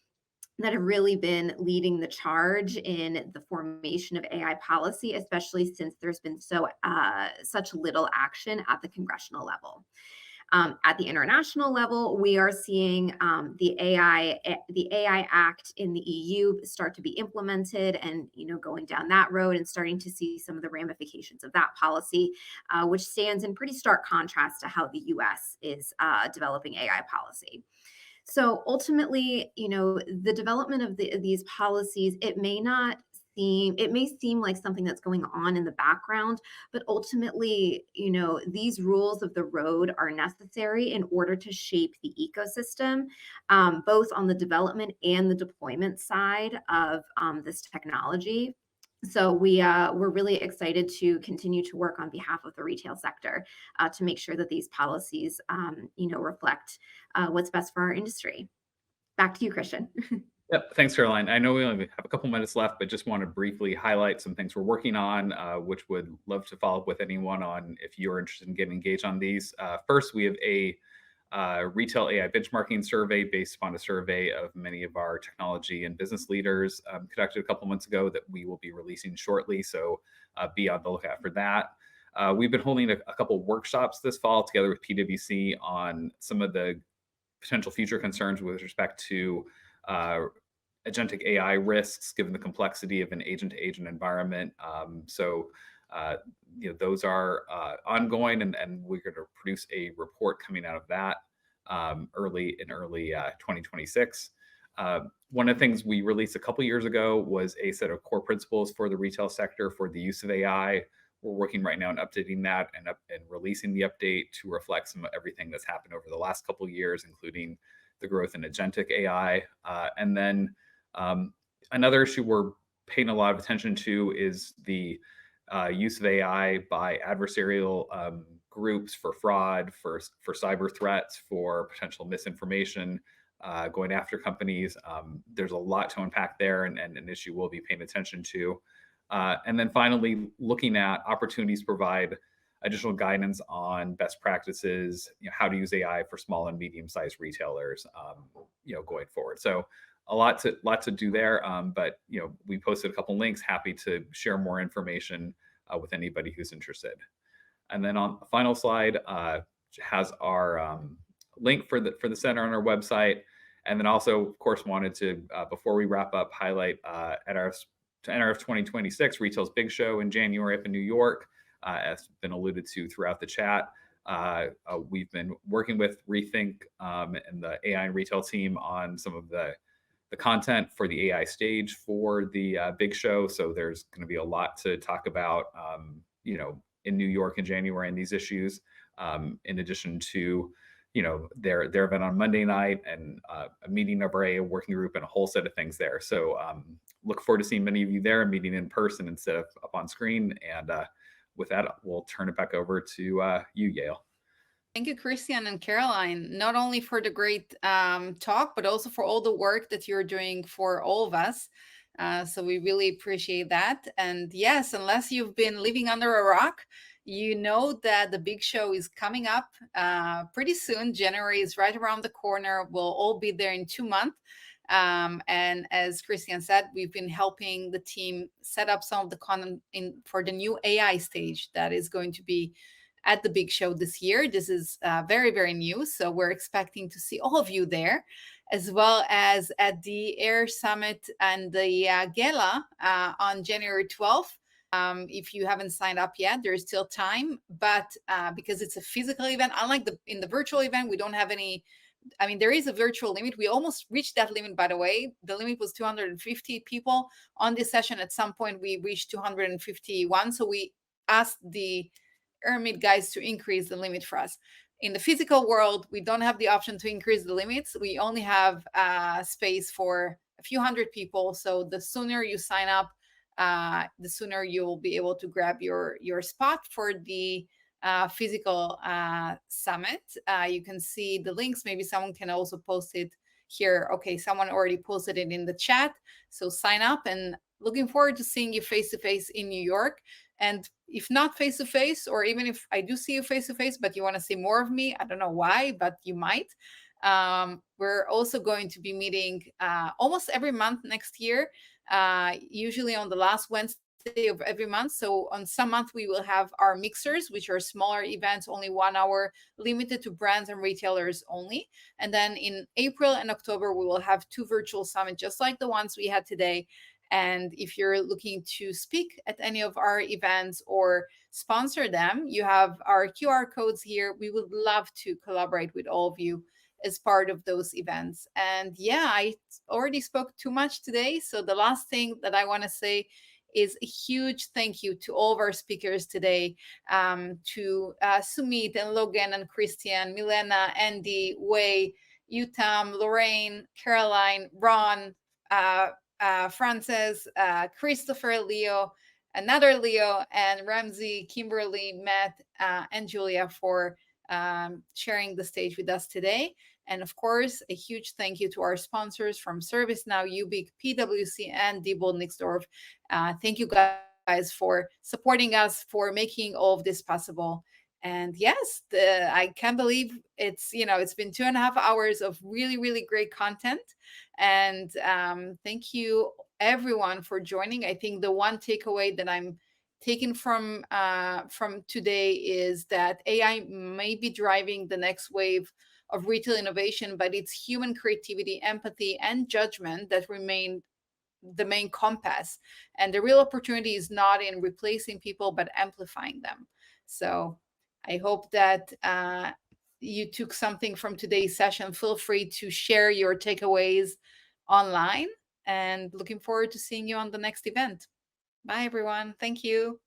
that have really been leading the charge in the formation of AI policy, especially since there's been such little action at the congressional level. At the international level, we are seeing the AI Act in the EU start to be implemented, and going down that road and starting to see some of the ramifications of that policy, which stands in pretty stark contrast to how the US is developing AI policy. So ultimately, the development of these policies, it may seem like something that's going on in the background, but ultimately, these rules of the road are necessary in order to shape the ecosystem, both on the development and the deployment side of this technology. So we're really excited to continue to work on behalf of the retail sector to make sure that these policies, reflect what's best for our industry. Back to you, Christian. Yep. Thanks, Caroline. I know we only have a couple minutes left, but just want to briefly highlight some things we're working on, which would love to follow up with anyone on if you're interested in getting engaged on these. First, we have a retail AI benchmarking survey based upon a survey of many of our technology and business leaders conducted a couple months ago that we will be releasing shortly. So be on the lookout for that. We've been holding a couple workshops this fall together with PwC on some of the potential future concerns with respect to agentic AI risks, given the complexity of an agent-to-agent environment. Those are ongoing, and we're going to produce a report coming out of that early 2026. One of the things we released a couple years ago was a set of core principles for the retail sector for the use of AI. We're working right now on updating that and releasing the update to reflect everything that's happened over the last couple of years, including the growth in agentic AI. And then another issue we're paying a lot of attention to is the use of AI by adversarial groups for fraud, for cyber threats, for potential misinformation, going after companies. There's a lot to unpack there, and an issue we'll be paying attention to. And then finally, looking at opportunities to provide additional guidance on best practices, how to use AI for small and medium-sized retailers, going forward. So a lot to do there, but we posted a couple links. Happy to share more information with anybody who's interested. And then on the final slide has our link for the center on our website. And then also, of course, wanted to before we wrap up, highlight NRF 2026 Retail's Big Show in January up in New York, as been alluded to throughout the chat. We've been working with Rethink and the AI and retail team on some of the content for the AI stage for the Big Show. So there's going to be a lot to talk about, in New York in January and these issues, in addition to, their event on Monday night and a meeting of our AI working group and a whole set of things there. So look forward to seeing many of you there and meeting in person instead of up on screen. And with that, we'll turn it back over to you, Yale. Thank you, Christian and Caroline, not only for the great talk, but also for all the work that you're doing for all of us. So we really appreciate that. And yes, unless you've been living under a rock, you know that the Big Show is coming up pretty soon. January is right around the corner. We'll all be there in 2 months. And as Christian said, we've been helping the team set up some of the content for the new AI stage that is going to be at the Big Show this year. This is very, very new. So we're expecting to see all of you there, as well as at the Air Summit and the Gala on January 12th. If you haven't signed up yet, there is still time, but because it's a physical event, unlike in the virtual event, we don't have any, there is a virtual limit. We almost reached that limit, by the way. The limit was 250 people on this session. At some point, we reached 251. So we asked the Ermit guys to increase the limit for us. In the physical world, we don't have the option to increase the limits. We only have space for a few hundred people. So the sooner you sign up, the sooner you'll be able to grab your spot for the physical summit. You can see the links. Maybe someone can also post it here. Okay, someone already posted it in the chat. So sign up, and looking forward to seeing you face-to-face in New York. And if not face-to-face, or even if I do see you face-to-face, but you want to see more of me, I don't know why, but you might. We're also going to be meeting almost every month next year, usually on the last Wednesday of every month. So on some month, we will have our mixers, which are smaller events, only 1 hour, limited to brands and retailers only. And then in April and October, we will have 2 virtual summits, just like the ones we had today. And if you're looking to speak at any of our events or sponsor them, you have our QR codes here. We would love to collaborate with all of you as part of those events. And yeah, I already spoke too much today. So the last thing that I want to say is a huge thank you to all of our speakers today, to Sumit and Logan and Christian, Milena, Andy, Wei, Yutam, Lorraine, Caroline, Ron, Frances, Christopher, Leo, another Leo, and Ramsey, Kimberly, Matt, and Julia for sharing the stage with us today. And of course, a huge thank you to our sponsors from ServiceNow, Ubik, PwC, and Diebold Nixdorf. Thank you guys for supporting us, for making all of this possible. And yes, I can't believe it's been 2.5 hours of really, really great content. And thank you everyone for joining. I think the one takeaway that I'm taking from today is that AI may be driving the next wave of retail innovation, but it's human creativity, empathy, and judgment that remain the main compass. And the real opportunity is not in replacing people, but amplifying them. So I hope that you took something from today's session. Feel free to share your takeaways online, and looking forward to seeing you on the next event. Bye, everyone. Thank you.